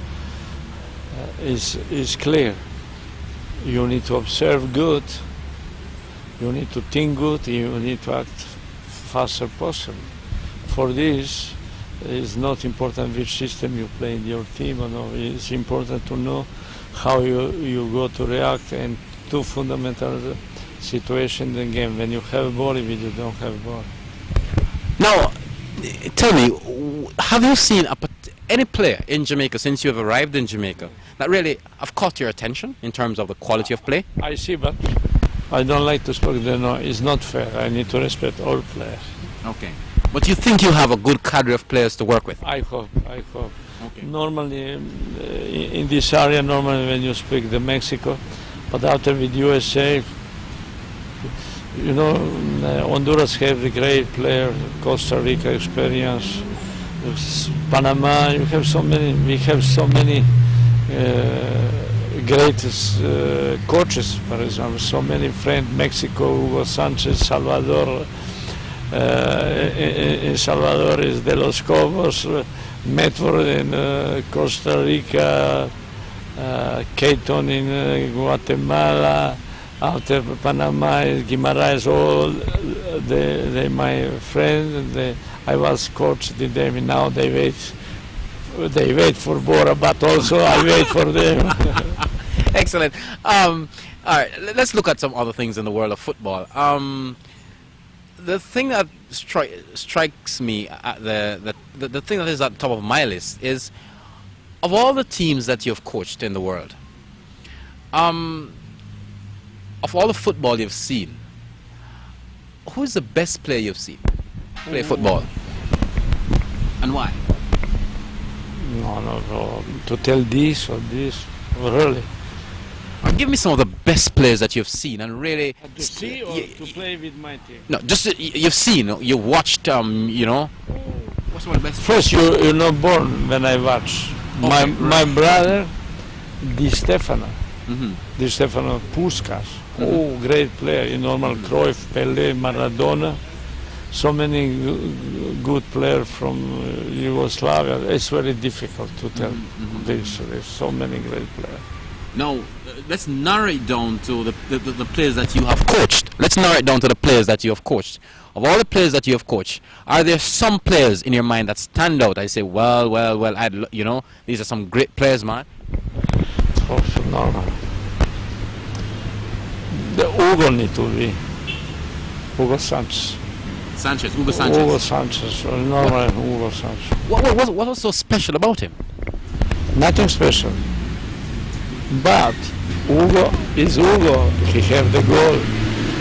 is clear. You need to observe good. You need to think good, you need to act faster possible. For this, it's not important which system you play in your team or no. It's important to know how you go to react and 2 fundamental situations in the game. When you have a ball, when you don't have a ball. Now, tell me, have you seen any player in Jamaica since you have arrived in Jamaica that really have caught your attention in terms of the quality of play? I see, but I don't like to speak there. No, it's not fair. I need to respect all players. Okay. But you think you have a good cadre of players to work with? I hope. Okay. Normally, in this area, normally when you speak the Mexico, but after with USA, Honduras have the great player, Costa Rica experience, Panama. We have so many greatest coaches, for example, so many friends, Mexico, Hugo Sanchez, Salvador, in Salvador is De Los Cobos, Medford in Costa Rica, Keaton in Guatemala, after Panama, Guimaraes, all they my friends. I was coached with them. Now they wait for Bura, but also I wait for them. Excellent. All right, let's look at some other things in the world of football. The thing that strikes me, the thing that is at the top of my list is, of all the teams that you've coached in the world, of all the football you've seen, who is the best player you've seen play football, and why? No. To tell this or this, really. Give me some of the best players that you've seen and really. To see or to play with my team? No, just you've seen, you've watched. You know. What's one of the best? First, you're not born when I watch. Okay, my brother, Di Stefano. Mm-hmm. Di Stefano Puskas. Oh, great player. In normal Cruyff, Pelé, Maradona. So many good players from Yugoslavia. It's very difficult to tell. There's so many great players. Now, let's narrow it down to the players that you have coached. Let's narrow it down to the players that you have coached. Of all the players that you have coached, are there some players in your mind that stand out? I say, well, you know, these are some great players, man. Oh, no. The Hugo need to be. Hugo Sanchez. Hugo Sanchez. Hugo Sanchez, normal Hugo Sanchez. What was so special about him? Nothing special. But Hugo is Hugo. He have the goal.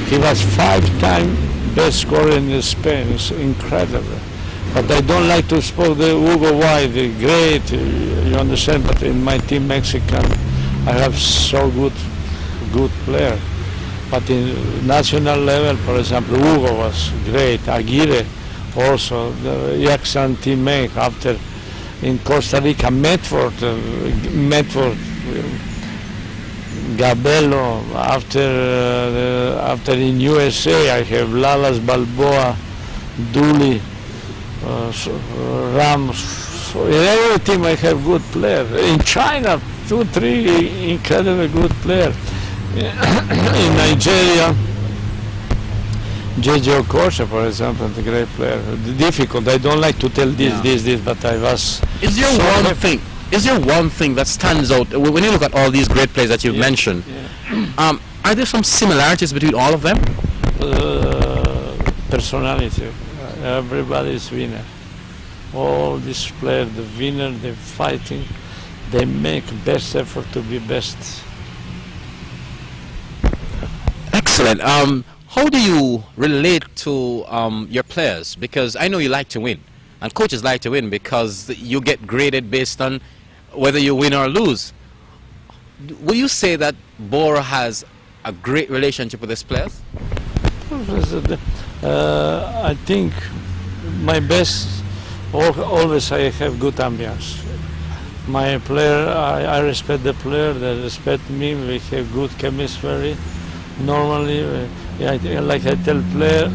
He was 5-time best scorer in Spain. It's incredible. But I don't like to spoke the Hugo why the great. You understand? But in my team Mexican, I have so good player. But in national level, for example, Hugo was great. Aguirre also, the excellent teammate. After in Costa Rica, Medford, Gabello. After in USA, I have Lalas, Balboa, Dooley, Rams. So in every team I have good players. In China, 2-3 incredibly good players. In Nigeria, J.J. Okocha, for example, the great player. Difficult. I don't like to tell this, but I was. Is there one thing that stands out when you look at all these great players that you've mentioned? Yeah. Are there some similarities between all of them? Personality. Everybody is winner. All these players, the winner, they're fighting. They make best effort to be best. Excellent. How do you relate to your players? Because I know you like to win, and coaches like to win because you get graded based on whether you win or lose. Will you say that Bura has a great relationship with his players? I think my best, always I have good ambience. My player, I respect the player, they respect me, we have good chemistry. Normally, like I tell player,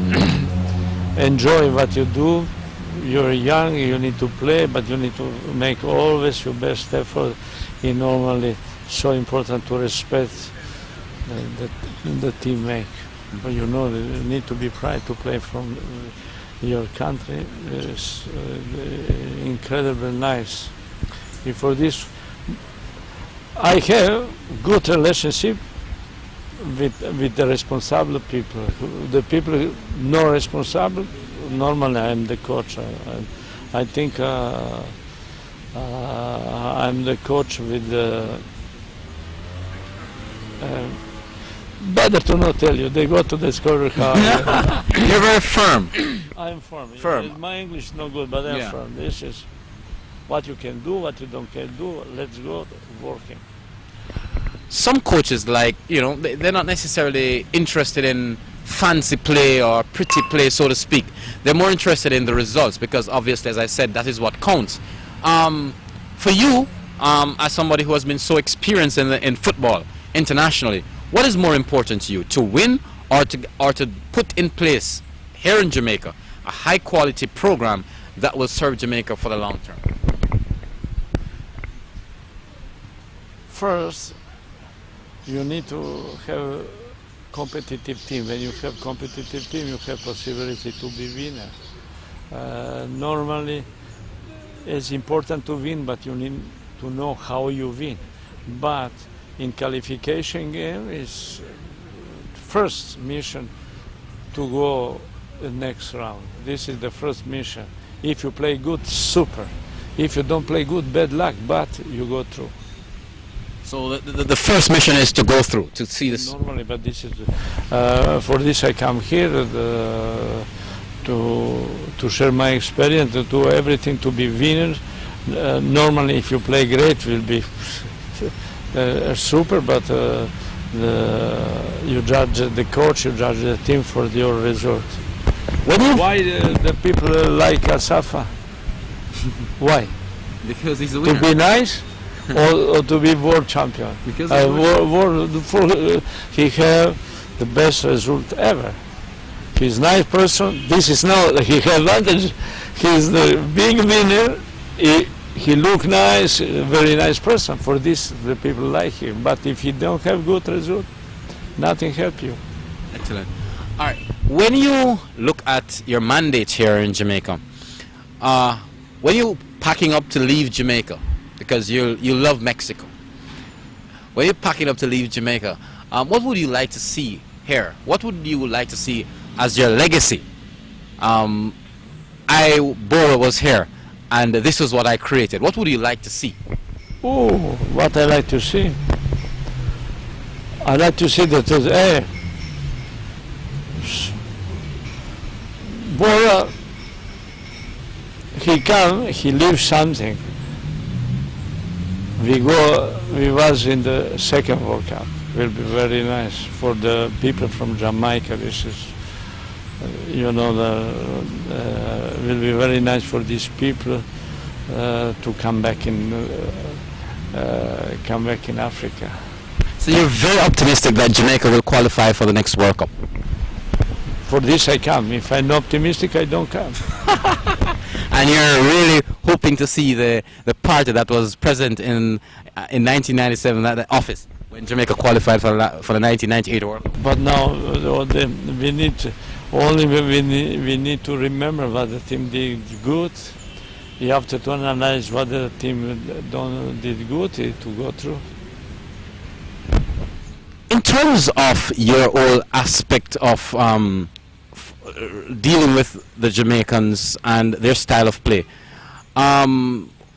enjoy what you do. You're young, you need to play, but you need to make always your best effort. It's normally so important to respect the teammate. But you know, you need to be proud to play from your country. It's incredibly nice. Before this, I have good relationship with the responsible people. The people not responsible, normally I'm the coach. I think I'm the coach with the... better to not tell you, they go to the scorecard. You're very firm. I'm firm. Firm. My English is not good, but I'm firm. This is what you can do, what you don't can do, let's go working. Some coaches, like, you know, they're not necessarily interested in fancy play or pretty play, so to speak. They're more interested in the results because obviously, as I said, that is what counts. For you, as somebody who has been so experienced in football internationally, what is more important to you, to win or to put in place here in Jamaica a high quality program that will serve Jamaica for the long term? First, you need to have competitive team. When you have competitive team, you have possibility to be winner. Normally, it's important to win, but you need to know how you win. But in qualification game, is first mission to go the next round. This is the first mission. If you play good, super. If you don't play good, bad luck, but you go through. So the first mission is to go through, to see this. Normally, but this is for this I come here to share my experience, to do everything to be winner. Normally, if you play great, will be super, but you judge the coach, you judge the team for your result. Why the people like Asafa? Why? Because he's a winner. To be nice? or to be world champion. Because he have the best result ever. He's a nice person. This is now he have advantage. He's the big winner. He look nice, very nice person. For this, the people like him. But if he don't have good result, nothing help you. Excellent. All right. When you look at your mandate here in Jamaica, when you packing up to leave Jamaica, because you love Mexico, when you're packing up to leave Jamaica, what would you like to see here? What would you like to see as your legacy? Bura was here, and this is what I created. What would you like to see? Oh, what I like to see? I like to see that Bura, he leaves something. We was in the second World Cup. Will be very nice for the people from Jamaica. This is, will be very nice for these people to come back in Africa. So you're very optimistic that Jamaica will qualify for the next World Cup? For this I come. If I'm not optimistic, I don't come. And you're really hoping to see the party that was present in 1997 at the office when Jamaica qualified for the 1998 World Cup. But now we need to remember what the team did good. You have to analyze what the team did good to go through. In terms of your whole aspect of dealing with the Jamaicans and their style of play,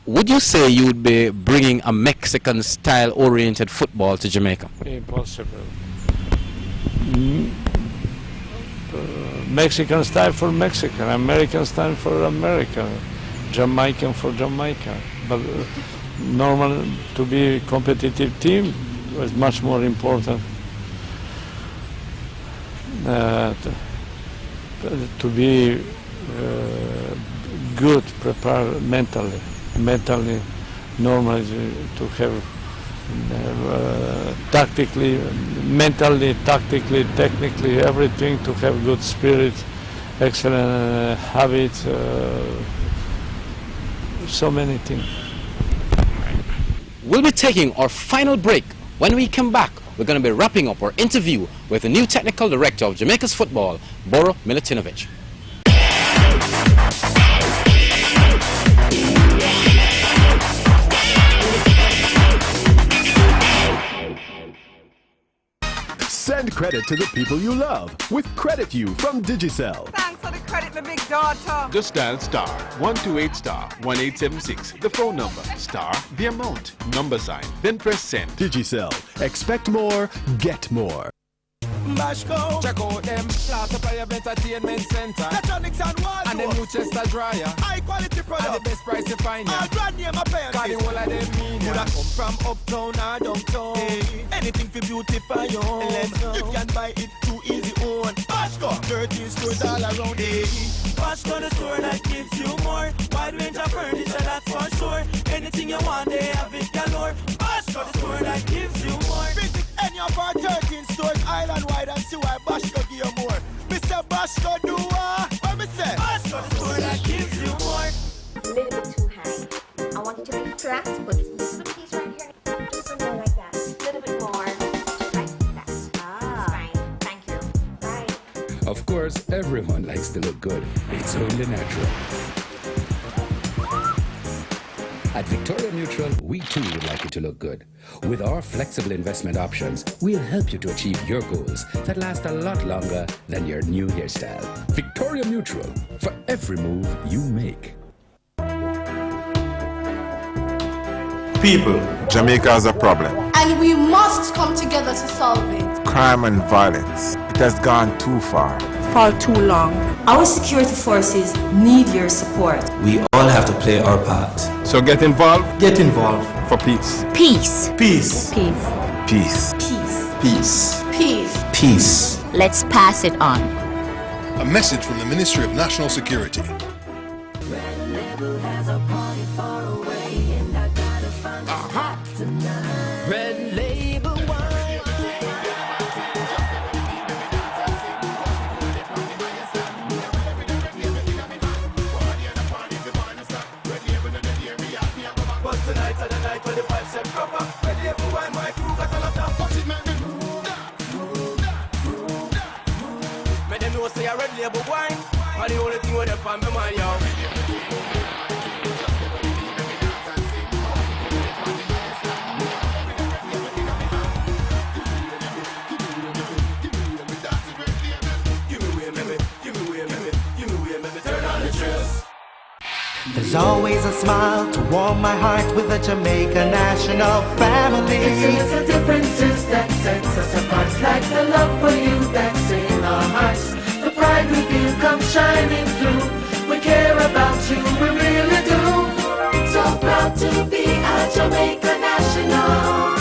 would you say you would be bringing a Mexican style oriented football to Jamaica? Impossible. Mexican style for Mexican, American style for American, Jamaican for Jamaica. But normal to be a competitive team is much more important to be good, prepared mentally, normally to have tactically, mentally, tactically, technically, everything, to have good spirit, excellent habits, so many things. We'll be taking our final break. When we come back, we're going to be wrapping up our interview with the new technical director of Jamaica's football, Bura Multinovic. Send credit to the people you love with Credit You from Digicel. Thanks for the credit, my big daughter. Just dial *128*1876, the phone number, the amount, #, then press send. Digicel. Expect more, get more. Bashko, check out them Plot Supply of Entertainment Center, electronics and wall and them new Chester dryer, high quality product and the best price you find. All brand name appliances, cause the whole of them mean could have come from uptown or downtown. Hey. Anything for beautify your home. Let's go. You can buy it too easy on Bashko. 13 stores all around. Hey. Bashko, the store that gives you more. Wide range of furniture, that's for sure. Anything you want, they have it galore. Bashko, the store that gives you more. Visit any of our 13 stores island-wide and see why Bashko give you more. Mr. Bashko do what me say? Bashko, the store that gives you more. A little bit too high. I want it to be flat, but this is a piece right here. Just somewhere like that. Of course, everyone likes to look good. It's only natural. At Victoria Mutual, we too would like you to look good. With our flexible investment options, we'll help you to achieve your goals that last a lot longer than your new hairstyle. Victoria Mutual, for every move you make. People, Jamaica has a problem. And we must come together to solve it. Crime and violence. It has gone too far. For too long. Our security forces need your support. We all have to play our part. So get involved. Get involved. For peace. Peace. Peace. Peace. Peace. Peace. Peace. Peace. Peace. Let's pass it on. A message from the Ministry of National Security. Red label wine. But tonight are the night when the vibes set proper. Red label wine, my crew got a lot of fun. Make them know say a red label wine. And the only thing with them on my mind, yo. There's always a smile to warm my heart with a Jamaican national family. It's the little differences that sets us apart, like the love for you that's in our hearts. The pride we feel comes shining through. We care about you, we really do. So proud to be a Jamaican national.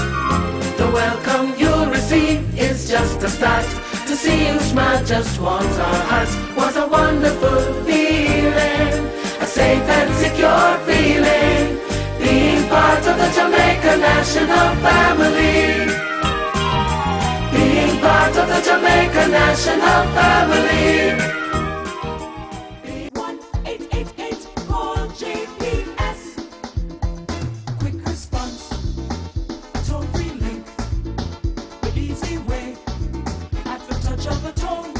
The welcome you'll receive is just a start. To see you smile just warms our hearts. What a wonderful feeling. A safe and secure feeling, being part of the Jamaican national family. Being part of the Jamaican national family. 1-888 call JPS. Quick response, a toll-free link, the easy way, at the touch of a tone.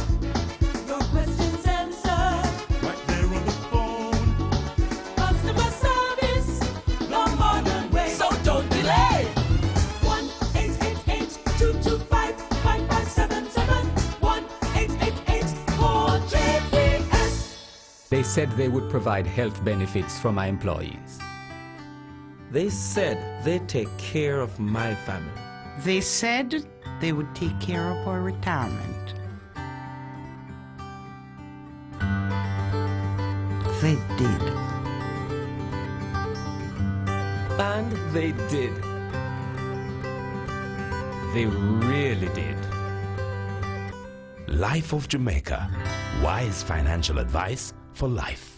Your questions answered right there on the phone. Customer service, no modern way. So don't delay. 1-888-225-5577. 1-888 call JPS. They said they would provide health benefits for my employees. They said they'd take care of my family. They said they would take care of our retirement. They did. And they did. They really did. Life of Jamaica. Wise financial advice for life.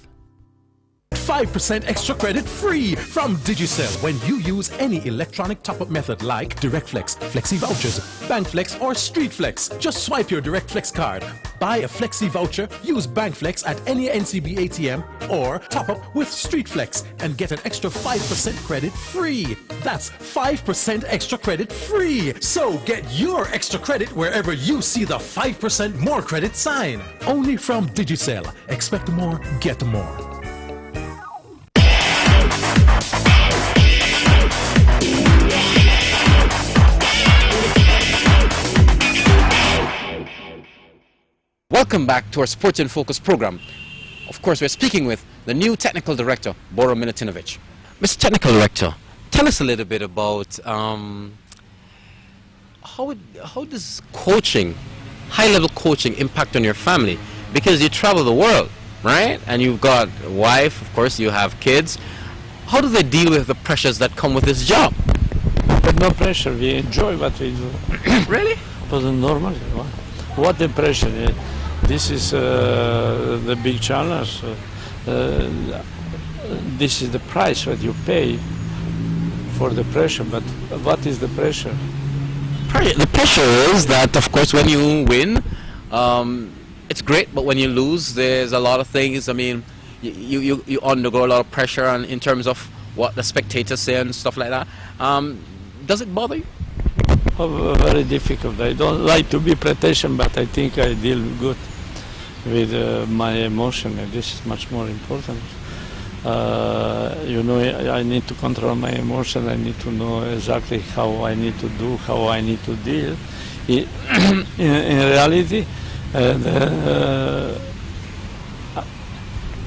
5% extra credit free from Digicel when you use any electronic top-up method like DirectFlex, Flexi Vouchers, BankFlex or StreetFlex. Just swipe your DirectFlex card, buy a Flexi Voucher, use BankFlex at any NCB ATM or top up with StreetFlex and get an extra 5% credit free. That's 5% extra credit free. So get your extra credit wherever you see the 5% more credit sign. Only from Digicel. Expect more, get more. Welcome back to our Sports in Focus program. Of course, we're speaking with the new Technical Director, Bura Multinovic. Mr. Technical Director, tell us a little bit about how does coaching, high-level coaching, impact on your family? Because you travel the world, right? And you've got a wife, of course, you have kids. How do they deal with the pressures that come with this job? But no pressure, we enjoy what we do. Really? It wasn't normal. What the pressure? This is the big challenge. This is the price that you pay for the pressure, but what is the pressure? The pressure is that, of course, when you win, it's great, but when you lose, there's a lot of things. I mean, you undergo a lot of pressure in terms of what the spectators say and stuff like that. Does it bother you? Oh, very difficult. I don't like to be pretentious, but I think I deal good. my emotion, and this is much more important. I need to control my emotion. I need to know exactly how I need to do, how I need to deal. In reality,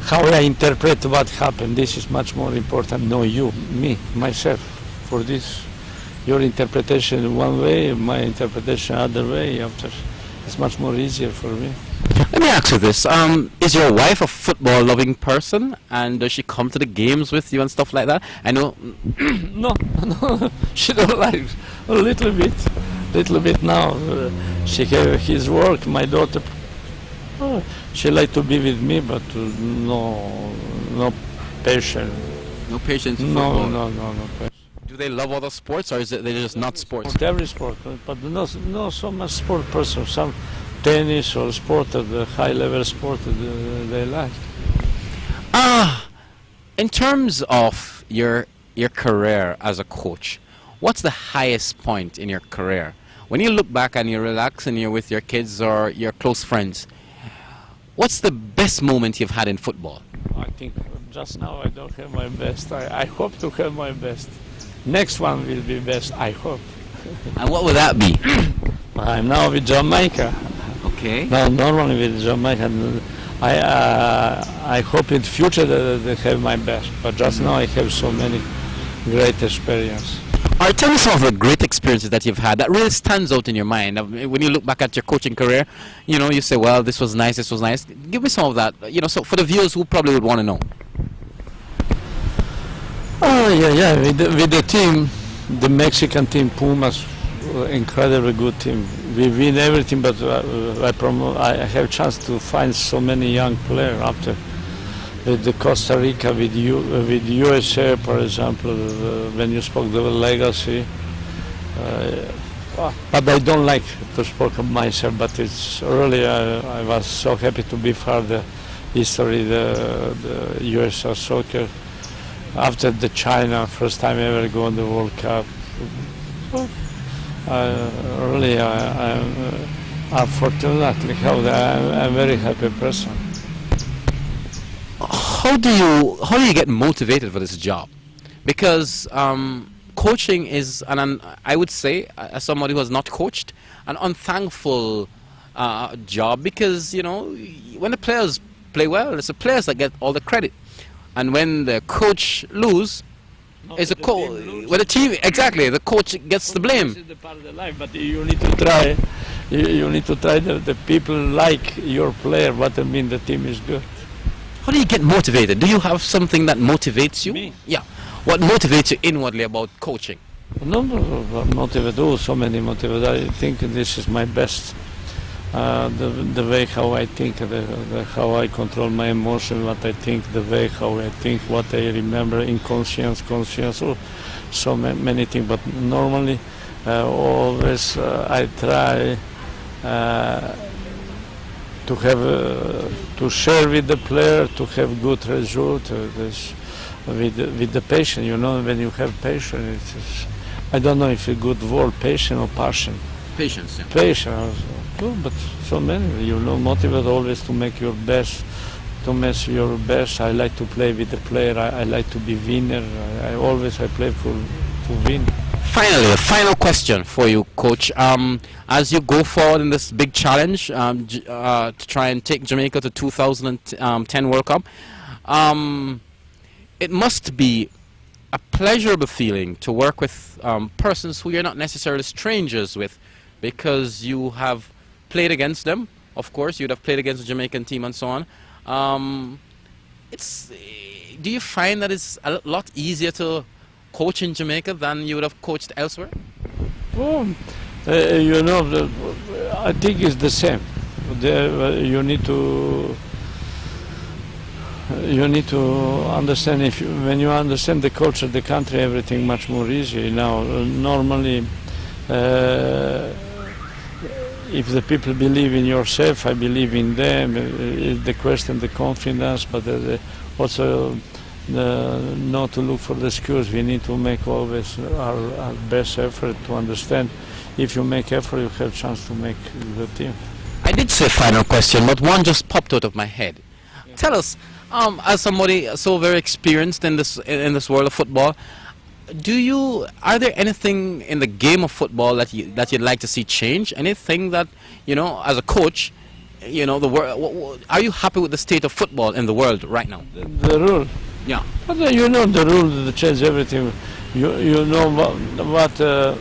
how I interpret what happened, this is much more important. No, me, myself. For this, your interpretation one way, my interpretation other way. After, it's much more easier for me. Let me ask you this. Is your wife a football-loving person, and does she come to the games with you and stuff like that? I know... No, she don't like. A little bit now. She have his work, my daughter. She like to be with me, but no patience. No patience for No football? No patience. Do they love other sports, or is it they're just not sports? Every sport, but not so much sport person. Some tennis or sport, the high-level sport they like. In terms of your career as a coach, what's the highest point in your career? When you look back and you relax and you're with your kids or your close friends, what's the best moment you've had in football? I think just now I don't have my best. I hope to have my best. Next one will be best, I hope. And what would that be? I'm now with Jamaica. Okay. Now normally with Jamaica, I hope in future that they have my best. But just now I have so many great experience. All right, tell me some of the great experiences that you've had that really stands out in your mind. When you look back at your coaching career, you say, well, this was nice, this was nice. Give me some of that, so for the viewers who probably would want to know. Oh, yeah, with the team, the Mexican team, Pumas, incredibly good team. We win everything, but I have chance to find so many young players after. With the Costa Rica, with USA, for example, when you spoke the legacy. But I don't like to speak of myself, but it's really, I was so happy to be part of the history, the USA soccer. After the China, first time ever go on the World Cup. Really, unfortunately, I'm a very happy person. How do you get motivated for this job? Because coaching is, I would say, as somebody who has not coached, an unthankful job, because when the players play well, it's the players that get all the credit. And when the coach lose, it's the coach. When the team, exactly, the coach gets the blame. This is the part of the life, but you need to try. You need to try the people like your player. What I mean, the team is good. How do you get motivated? Do you have something that motivates you? Me? Yeah. What motivates you inwardly about coaching? No, motivated. Oh, so many motivated. I think this is my best. The way how I think, how I control my emotion, what I think, the way how I think, what I remember, inconscience, conscience, so many things. But normally, always I try to have to share with the player, to have good result. With the patient, when you have patience, I don't know if a good word, patient or passion. Patience. Yeah. Patience. But so many, motivate always to make your best, to make your best. I like to play with the player. I like to be winner. I play to win. Finally, a final question for you, Coach. As you go forward in this big challenge to try and take Jamaica to 2010 World Cup, it must be a pleasurable feeling to work with persons who you're not necessarily strangers with, because you have played against them. Of course, you'd have played against the Jamaican team and so on. Do you find that it's a lot easier to coach in Jamaica than you would have coached elsewhere? Oh, I think it's the same. You need to understand. When you understand the culture, the country, everything much more easy. Now, normally, if the people believe in yourself, I believe in them. The question, the confidence, but also not to look for the excuse. We need to make always our best effort to understand. If you make effort, you have a chance to make the team. did say final question, but one just popped out of my head. Yeah. Tell us, as somebody so very experienced in this world of football, are there anything in the game of football that you'd like to see change? Anything that, you know, as a coach, you know, the world, are you happy with the state of football in the world right now? The rule. Yeah. But you know the rule that change everything. You know what the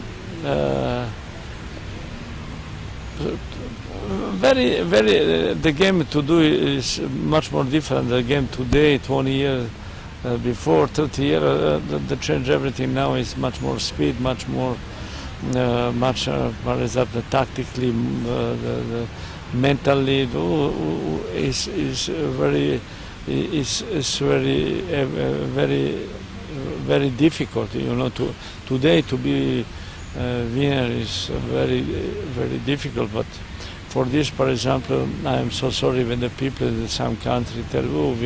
game today is much more different. The game today, 20 years before, 30 years, the change everything now is much more speed, much more, tactically, the mentally, is very very difficult. You know, today to be winner is very difficult. But for this, for example, I am so sorry when the people in some country tell, oh,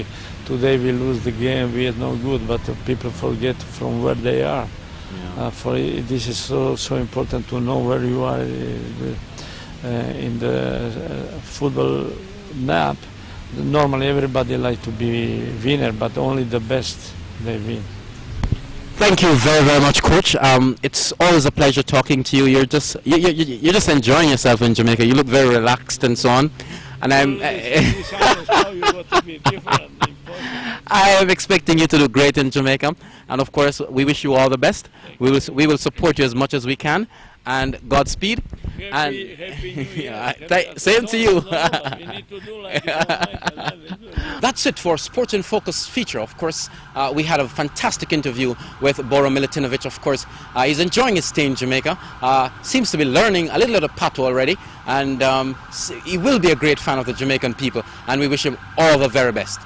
today we lose the game, we are no good, but people forget from where they are. Yeah. This is so important to know where you are in the football map. Normally everybody like to be winner, but only the best they win. Thank you very, very much, Coach. It's always a pleasure talking to you. You're just enjoying yourself in Jamaica. You look very relaxed and so on. And I am expecting you to do great in Jamaica. And of course, we wish you all the best. We will support you as much as we can. And Godspeed. Same to you. That's it for Sports in Focus feature. Of course, we had a fantastic interview with Bura Multinovic. Of course, he's enjoying his stay in Jamaica. Seems to be learning a little bit of Patois already, and he will be a great fan of the Jamaican people. And we wish him all the very best.